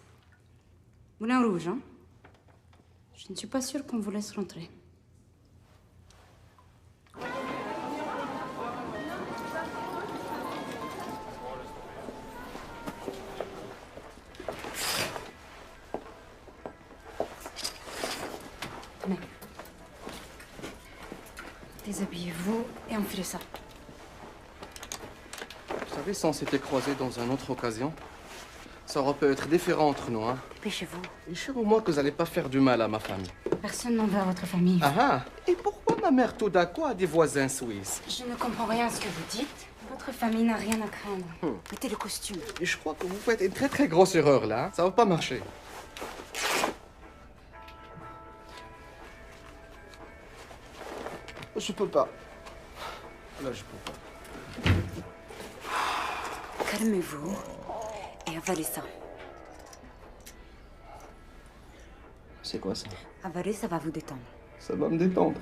Moulin rouge, hein? Je ne suis pas sûre qu'on vous laisse rentrer. Déshabillez-vous et enfilez ça. Vous savez, si on s'était croisés dans une autre occasion, ça aurait pu être différent entre nous, hein. Dépêchez-vous. Et je suis au moins que vous n'allez pas faire du mal à ma famille. Personne n'en veut à votre famille. Ah ah. Et pourquoi ma mère tout d'un coup a des voisins suisses? Je ne comprends rien à ce que vous dites. Votre famille n'a rien à craindre. Mettez le costume. Et je crois que vous faites une très très grosse erreur là. Ça va pas marcher. Je peux pas. Là, je peux pas. Calmez-vous et avalez ça. C'est quoi ça? Avaler, ça va vous détendre. Ça va me détendre.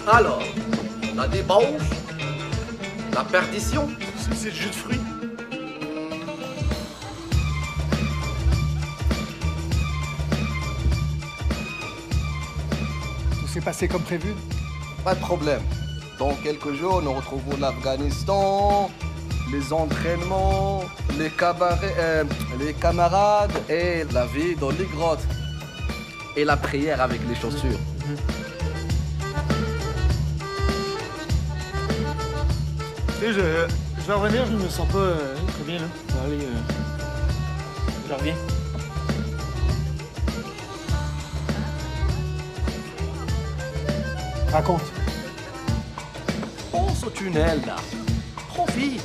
Alors, la débauche, la perdition. C'est le jus de fruits. Tout s'est passé comme prévu? Pas de problème. Dans quelques jours, nous retrouvons l'Afghanistan, les entraînements, les cabarets, les camarades et la vie dans les grottes. Et la prière avec les chaussures. Tu sais, je vais revenir, je me sens pas très bien, là. Je vais aller... Je reviens. Raconte. Pense au tunnel, là. Profite.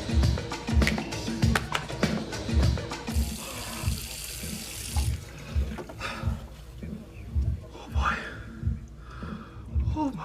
Oh boy. Oh boy.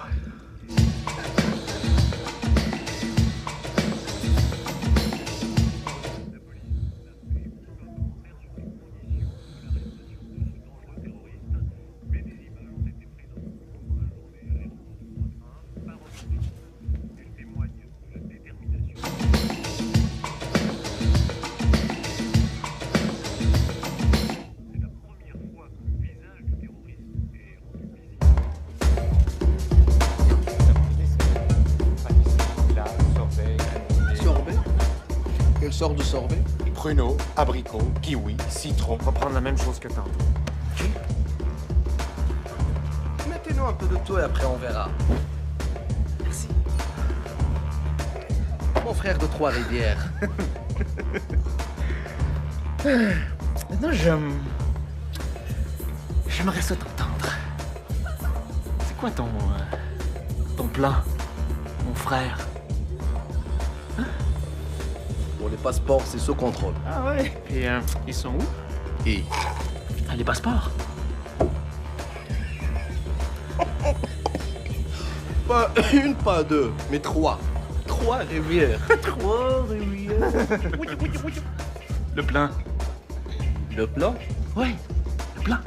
Quelle sorte de sorbet? Pruneau, abricot, kiwi, citron. On va prendre la même chose que tantôt. Mettez-nous un peu de tout et après on verra. Merci. Mon frère de Trois-Rivières. Maintenant, j'aimerais ça t'entendre. C'est quoi ton plan, mon frère? Pour les passeports, c'est sous contrôle. Ah ouais? Et ils sont où? Et les passeports? Pas une, pas deux, mais trois. Trois rivières. Trois rivières. Le plan. Le plan? Ouais, le plan.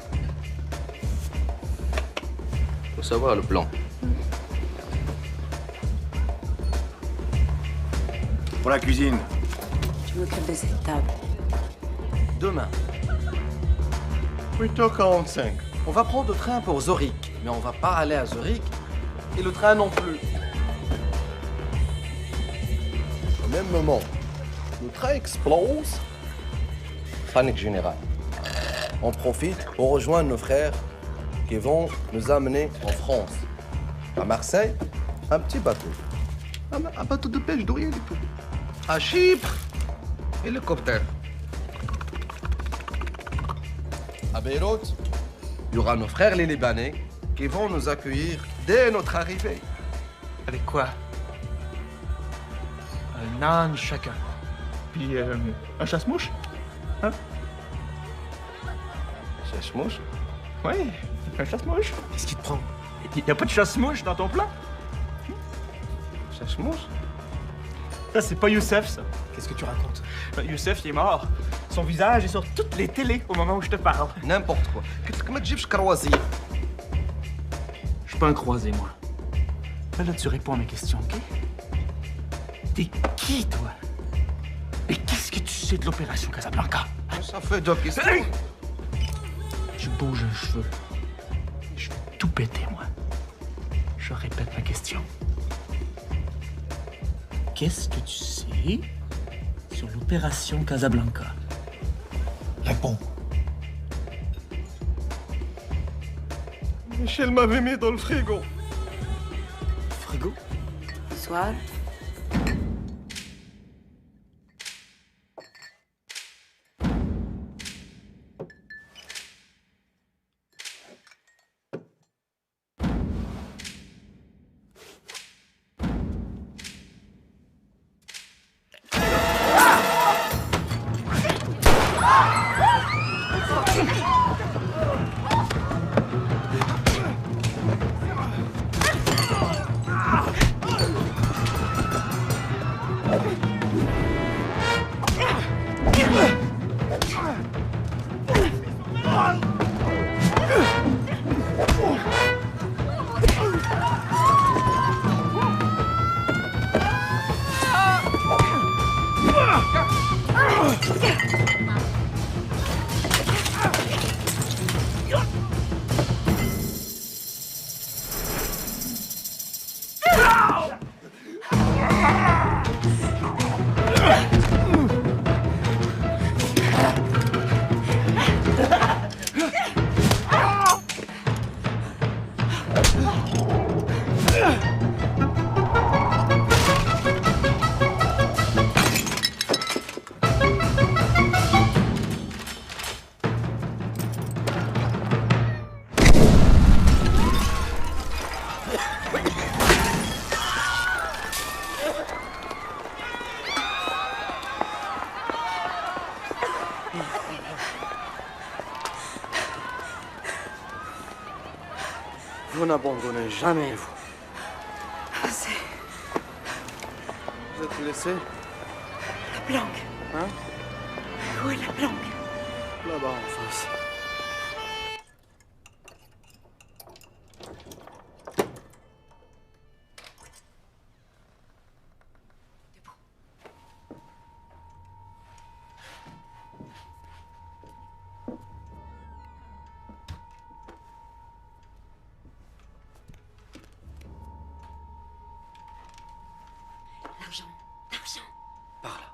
Faut savoir le plan. Pour la cuisine. Je m'occupe de cette table. Demain. 8h45. On va prendre le train pour Zurich, mais on va pas aller à Zurich. Et le train non plus. Au même moment, le train explose. Panique générale. On profite pour rejoindre nos frères qui vont nous amener en France. À Marseille, un petit bateau. Un bateau de pêche de rien du tout. À Chypre, hélicoptère. À Beyrouth, Il y aura nos frères les Libanais qui vont nous accueillir dès notre arrivée. Avec quoi? Un âne chacun. Puis un chasse-mouche? Hein? Chasse-mouche? Oui, un chasse-mouche. Qu'est-ce qui te prend? Il n'y a pas de chasse-mouche dans ton plan? Chasse-mouche? Ça, c'est pas Youssef, ça. Qu'est-ce que tu racontes? Youssef, il est mort. Son visage est sur toutes les télés au moment où je te parle. N'importe quoi. Qu'est-ce que tu croisier? Je suis pas un croisé, moi. Là, tu réponds à mes questions, OK? T'es qui, toi? Et qu'est-ce que tu sais de l'opération Casablanca? Ça fait deux questions. Je bouge un cheveu. Je vais tout péter, moi. Je répète ma question. Qu'est-ce que tu sais sur l'opération Casablanca? Réponds. Michel m'avait mis dans le frigo. Frigo? Bonsoir. Vous n'abandonnez jamais, vous. Avancez. Vous êtes blessé? La planque. Hein? Où est la planque? Là-bas, en face. L'argent. L'argent. Par là.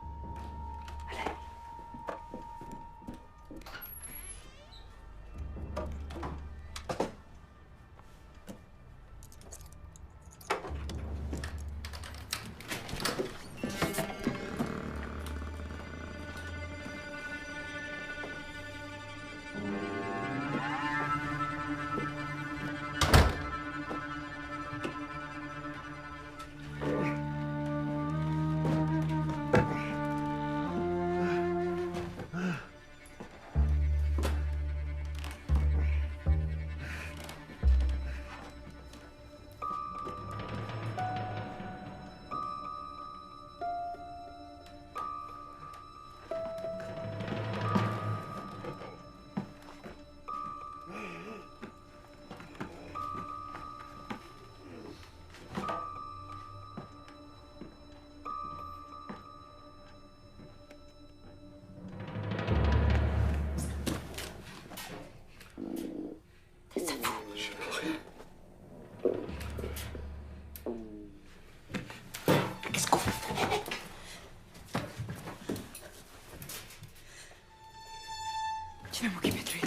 Tu vas m'occuper de lui.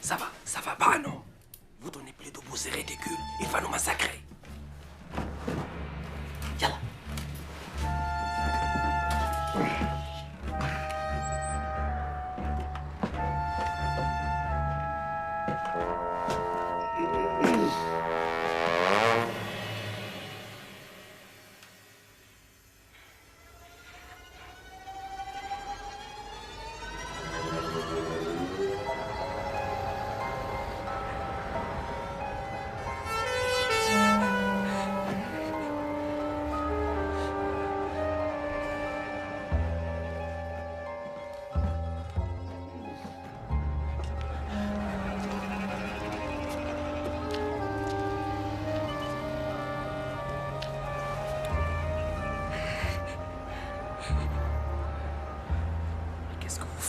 Ça va pas, non? Vous donnez plus de beaux ridicules, il va nous massacrer. Yalla.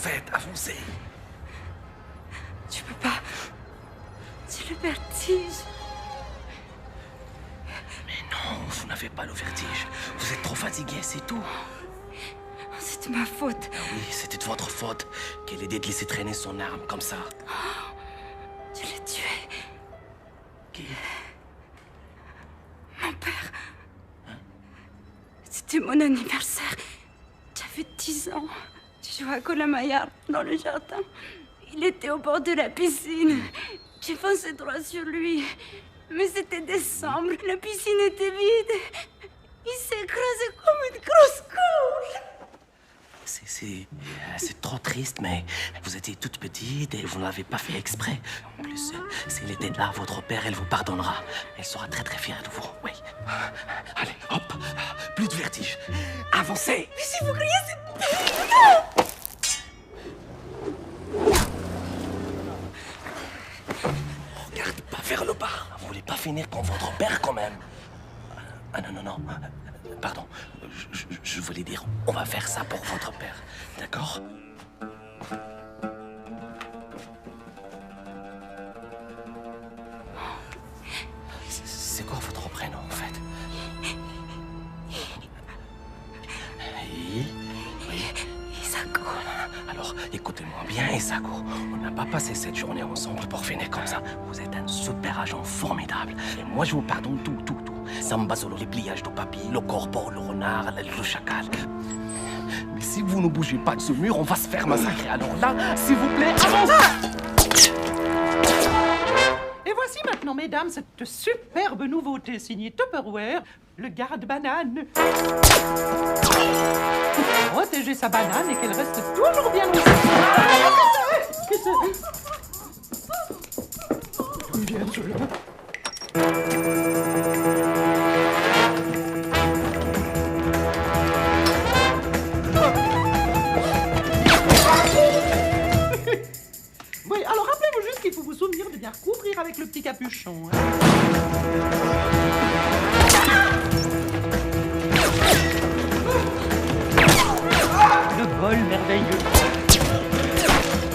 fait, avancez. Tu peux pas. C'est le vertige. Mais non, vous n'avez pas le vertige. Vous êtes trop fatigué, c'est tout. C'est de ma faute. Ah oui, c'était de votre faute qu'elle ait de laisser traîner son arme comme ça. Tu l'as tué. Qui? Mon père. C'était mon anniversaire. J'avais 10 ans. Je jouais à Colamaillard dans le jardin. Il était au bord de la piscine. J'ai foncé droit sur lui. Mais c'était décembre. La piscine était vide. Il s'est écrasé comme une grosse courge. C'est trop triste, mais vous étiez toute petite et vous n'avez pas fait exprès. En plus, s'il était là, votre père, elle vous pardonnera. Elle sera très très fière de vous, oui. Allez, hop, plus de vertige. Avancez. Mais si vous criez, c'est... Regarde pas vers le bas. Vous voulez pas finir comme votre père, quand même. Ah non, non, non. Pardon. Je voulais dire, on va faire ça pour votre père. D'accord? C'est quoi votre prénom, en fait? Oui. Isako. Alors, écoutez-moi bien, Isako. On n'a pas passé cette journée ensemble pour finir comme ça. Vous êtes un super agent formidable. Et moi, je vous pardonne tout. Samba solo, les pliages de papy, le corbeau, le renard, le chacal. Mais si vous ne bougez pas de ce mur, on va se faire massacrer. Alors là, s'il vous plaît, avancez! Et voici maintenant, mesdames, cette superbe nouveauté signée Tupperware, le garde-banane. Protéger sa banane et qu'elle reste toujours bien aussi. Bien sûr. Oui, alors rappelez-vous juste qu'il faut vous souvenir de bien recouvrir avec le petit capuchon. Hein. Le bol merveilleux.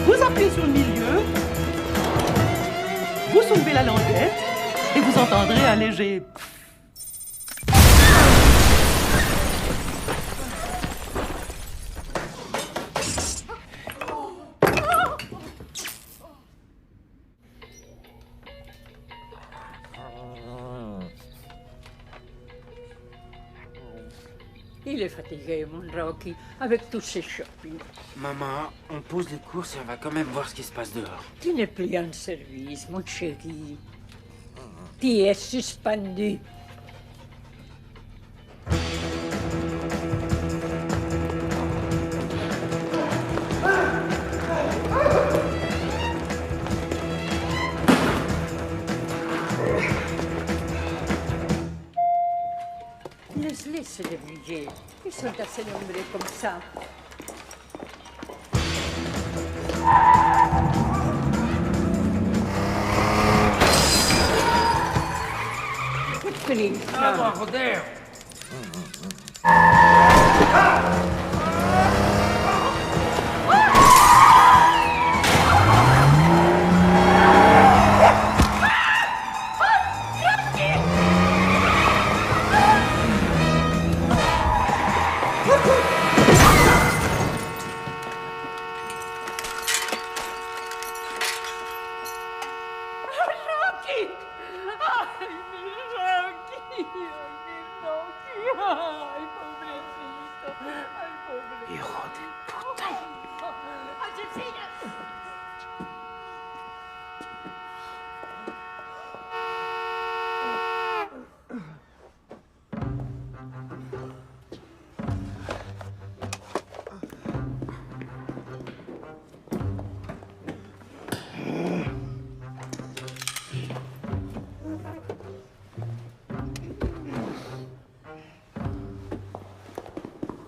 Vous appuyez sur le milieu, vous soulevez la languette et vous entendrez un léger... Il est fatigué, mon Rocky, avec tous ces shopping. Maman, on pose les courses et on va quand même voir ce qui se passe dehors. Tu n'es plus en service, mon chéri. Tu es suspendu. Laisse-les se débrouiller. Ils sont assez nombreux comme ça. Please. Ah, joder.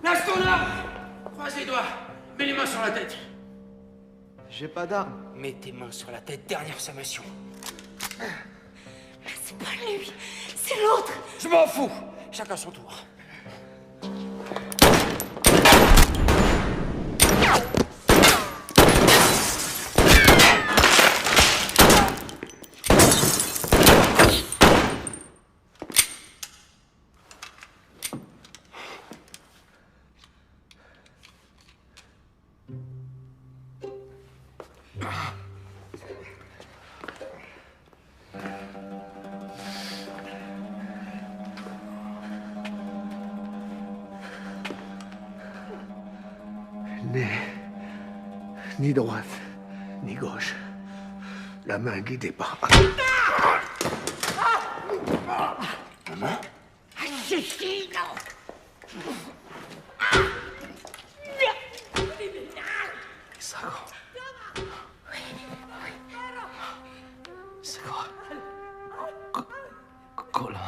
Lâche ton arme! Croise les doigts, mets les mains sur la tête. J'ai pas d'arme. Mets tes mains sur la tête, dernière sommation. C'est pas lui, c'est l'autre. Je m'en fous. Chacun son tour. Ni droite, ni gauche. La main guidée par... Maman? Assassino! Isago. Isago. Colin.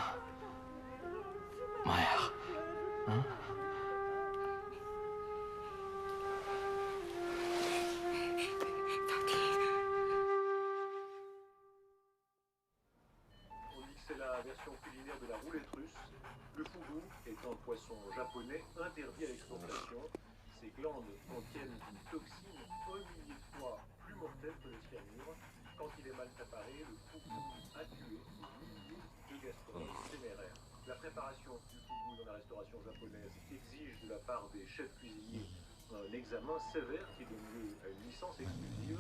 Mère. Hein? On dit que c'est la version culinaire de la roulette russe. Le fugu étant un poisson japonais interdit à l'exportation. Ses glandes contiennent une toxine 1 millier de fois plus mortelle que le cyanure. Quand il est mal préparé, le fugu a tué des milliers de gastronomes téméraires. La préparation du fugu dans la restauration japonaise exige de la part des chefs cuisiniers un examen sévère qui donne lieu à une licence exclusive.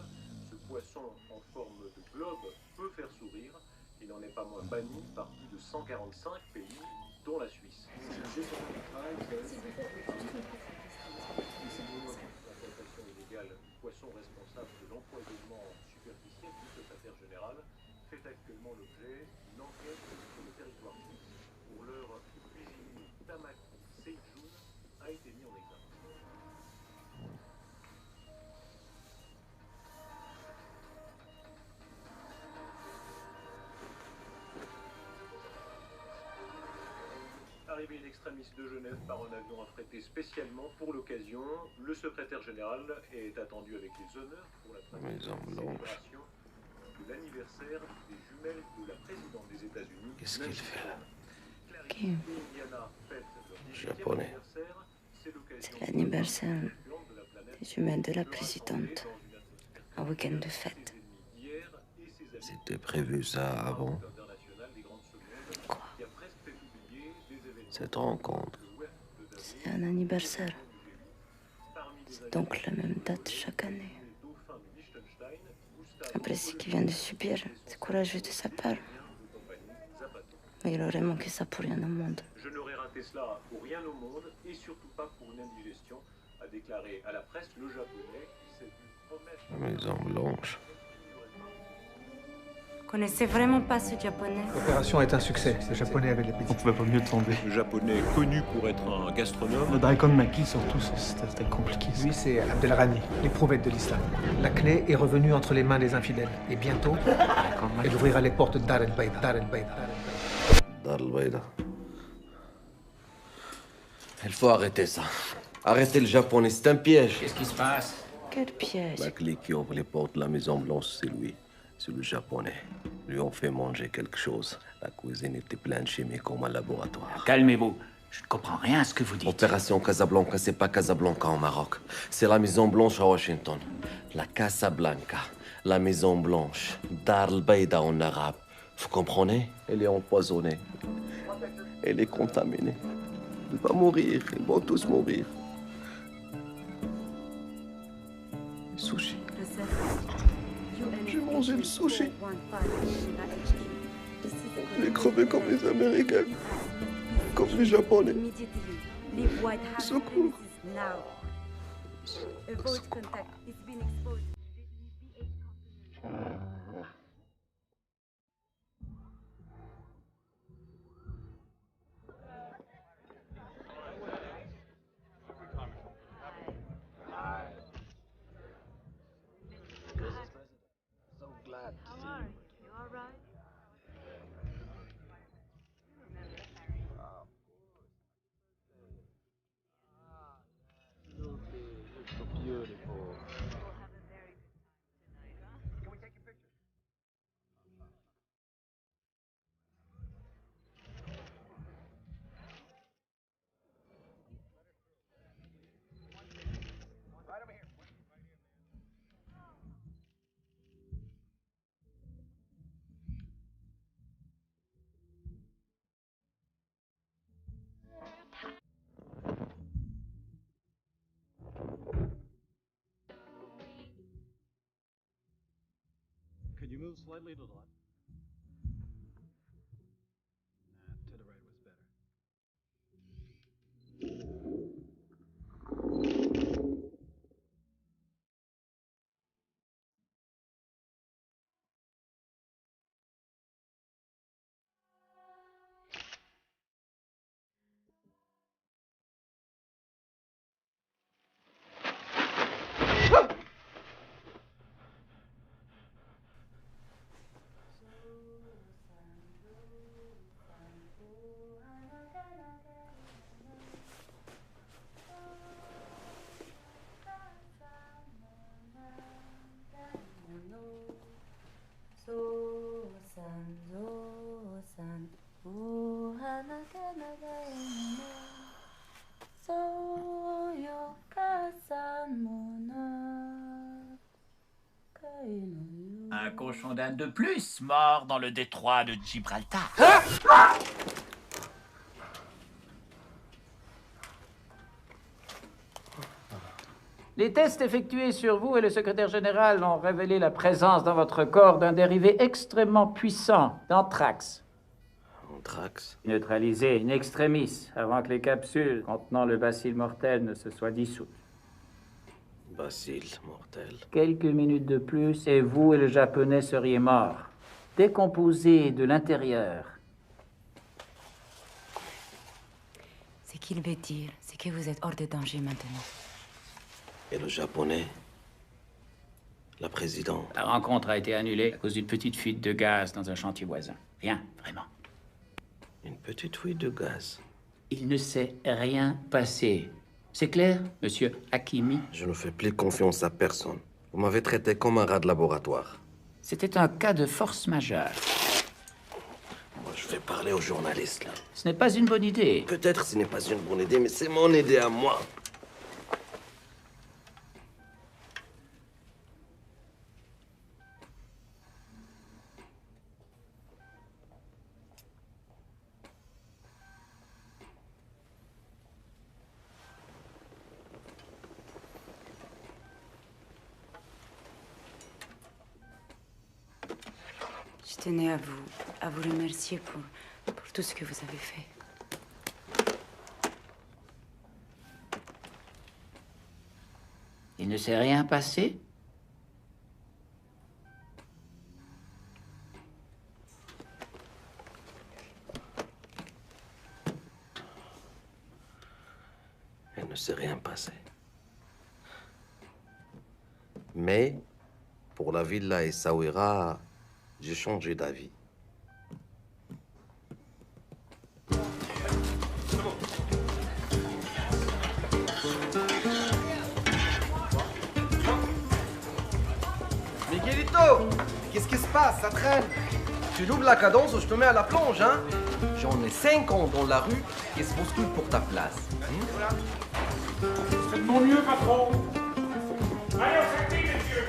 Ce poisson en forme de globe peut faire sourire. Il n'en est pas moins banni par plus de 145 pays, dont la Suisse. L'exploitation illégale du poisson responsable de l'empoisonnement superficiel du secrétaire général fait actuellement l'objet d'une enquête sur le territoire suisse. Pour l'heure, le cuisinier Tamaki Seijun a été mis en examen. Arrivé in extremis de Genève par un avion affrété spécialement pour l'occasion, le secrétaire général est attendu avec les honneurs pour la célébration de l'anniversaire des jumelles de la présidente des États-Unis. Qu'est-ce qu'il fait là? Qui? Japonais. C'est l'anniversaire des jumelles de la présidente. Un week-end de fête. C'était prévu ça avant? Quoi? Cette rencontre. C'est un anniversaire. C'est donc la même date chaque année. Après ce qu'il vient de subir, c'est courageux de sa part. Mais il aurait manqué ça pour rien au monde. Je n'aurais raté cela pour rien au monde et surtout pas pour une indigestion, a déclaré à la presse le japonais qui s'est vu promettre. La Maison Blanche. Vous connaissez vraiment pas ce japonais? L'opération est un succès. Le japonais avait l'appétit. On pouvait pas mieux tomber. Le japonais connu pour être un gastronome. Le daikon maki surtout, c'était compliqué. Lui, c'est Abdelrani, l'éprouvette de l'islam. La clé est revenue entre les mains des infidèles. Et bientôt, elle ouvrira les portes d'Dar el-Bayda. Dar el-Bayda. Il faut arrêter ça. Arrêtez le japonais, c'est un piège. Qu'est-ce qui se passe? Quel piège? La clé qui ouvre les portes de la Maison Blanche, c'est lui. C'est le japonais. Lui ont fait manger quelque chose. La cuisine était pleine de chimie comme un laboratoire. Calmez-vous. Je ne comprends rien à ce que vous dites. Opération Casablanca, c'est pas Casablanca au Maroc. C'est la Maison Blanche à Washington. La Casablanca, la Maison Blanche, Dar el-Bayda en arabe. Vous comprenez? Elle est empoisonnée. Elle est contaminée. Elle va mourir. Ils vont tous mourir. Sushi. J'ai mangé le sushi. J'ai crevé comme les Américains. Comme les Japonais. Secours. Could you move slightly to the left? Un cochon d'Inde de plus mort dans le détroit de Gibraltar. Les tests effectués sur vous et le secrétaire général ont révélé la présence dans votre corps d'un dérivé extrêmement puissant d'anthrax. Anthrax? Neutralisé in extremis avant que les capsules contenant le bacille mortel ne se soient dissoutes. Bacille mortel. Quelques minutes de plus et vous et le japonais seriez morts. Décomposé de l'intérieur. Ce qu'il veut dire, c'est que vous êtes hors de danger maintenant. Et le japonais? La présidente? La rencontre a été annulée à cause d'une petite fuite de gaz dans un chantier voisin. Rien, vraiment. Une petite fuite de gaz? Il ne s'est rien passé. C'est clair, monsieur Hakimi? Je ne fais plus confiance à personne. Vous m'avez traité comme un rat de laboratoire. C'était un cas de force majeure. Moi, je vais parler aux journalistes, là. Ce n'est pas une bonne idée. Peut-être ce n'est pas une bonne idée, mais c'est mon idée à moi. Je tenais à vous remercier pour tout ce que vous avez fait. Il ne s'est rien passé? Il ne s'est rien passé. Mais, pour la villa Essaouira, j'ai changé d'avis. Miguelito, qu'est-ce qui se passe? Ça traîne. Tu doubles la cadence ou je te mets à la plonge, hein? J'en ai 50 dans la rue qui se bousculent pour ta place. Faites de mon mieux, patron. Allez, on s'active, messieurs.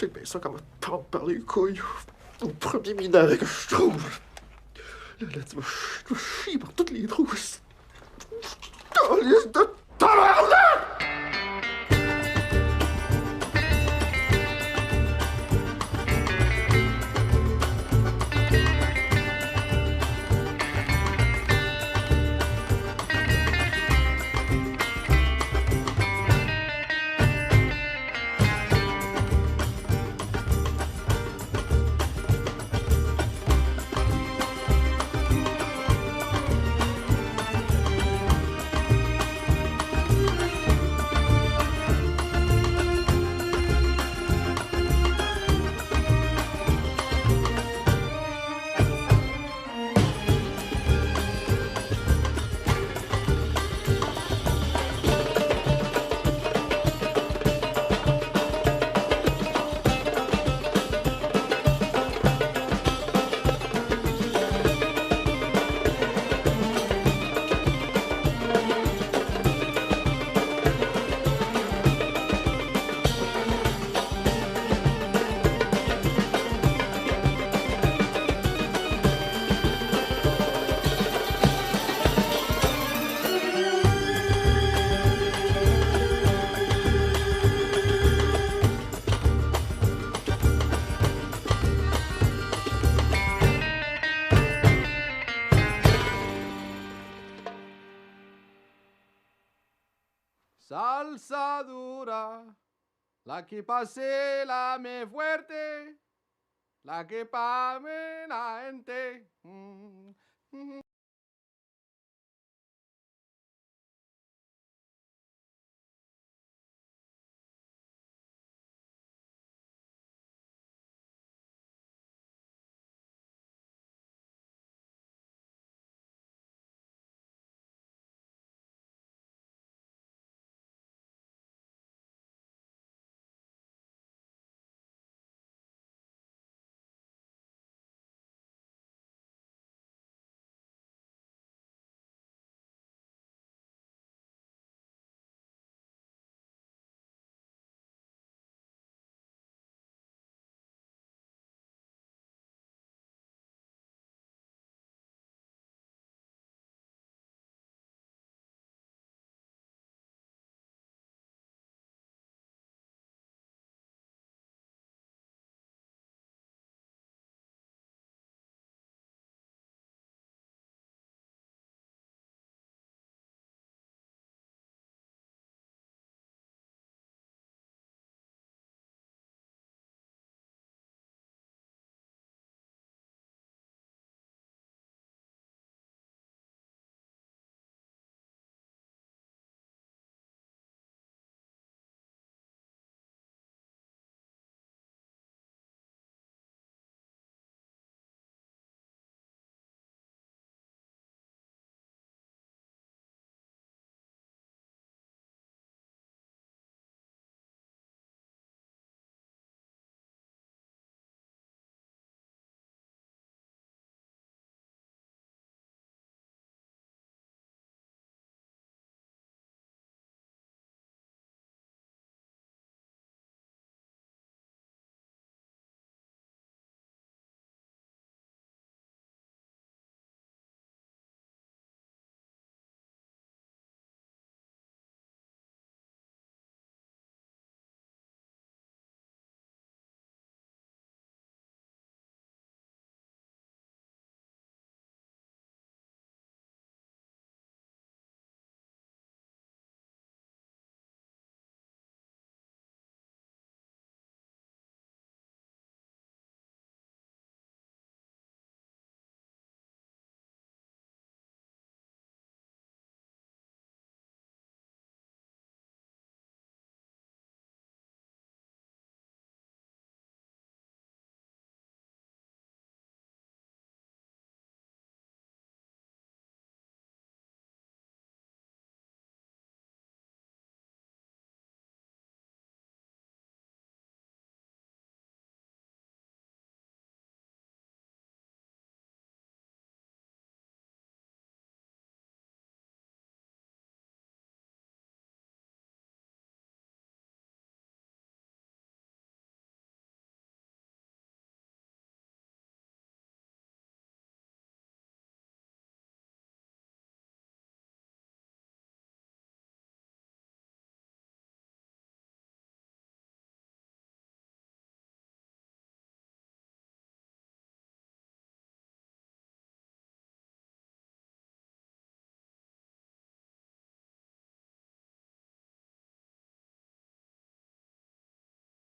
J'ai bien ça comme un temps par les couilles au premier minaret que je trouve. Là, tu me chies par toutes les trous. Calice de tabarnak! salsa dura, la que pase la me fuerte, la que pa' me la gente.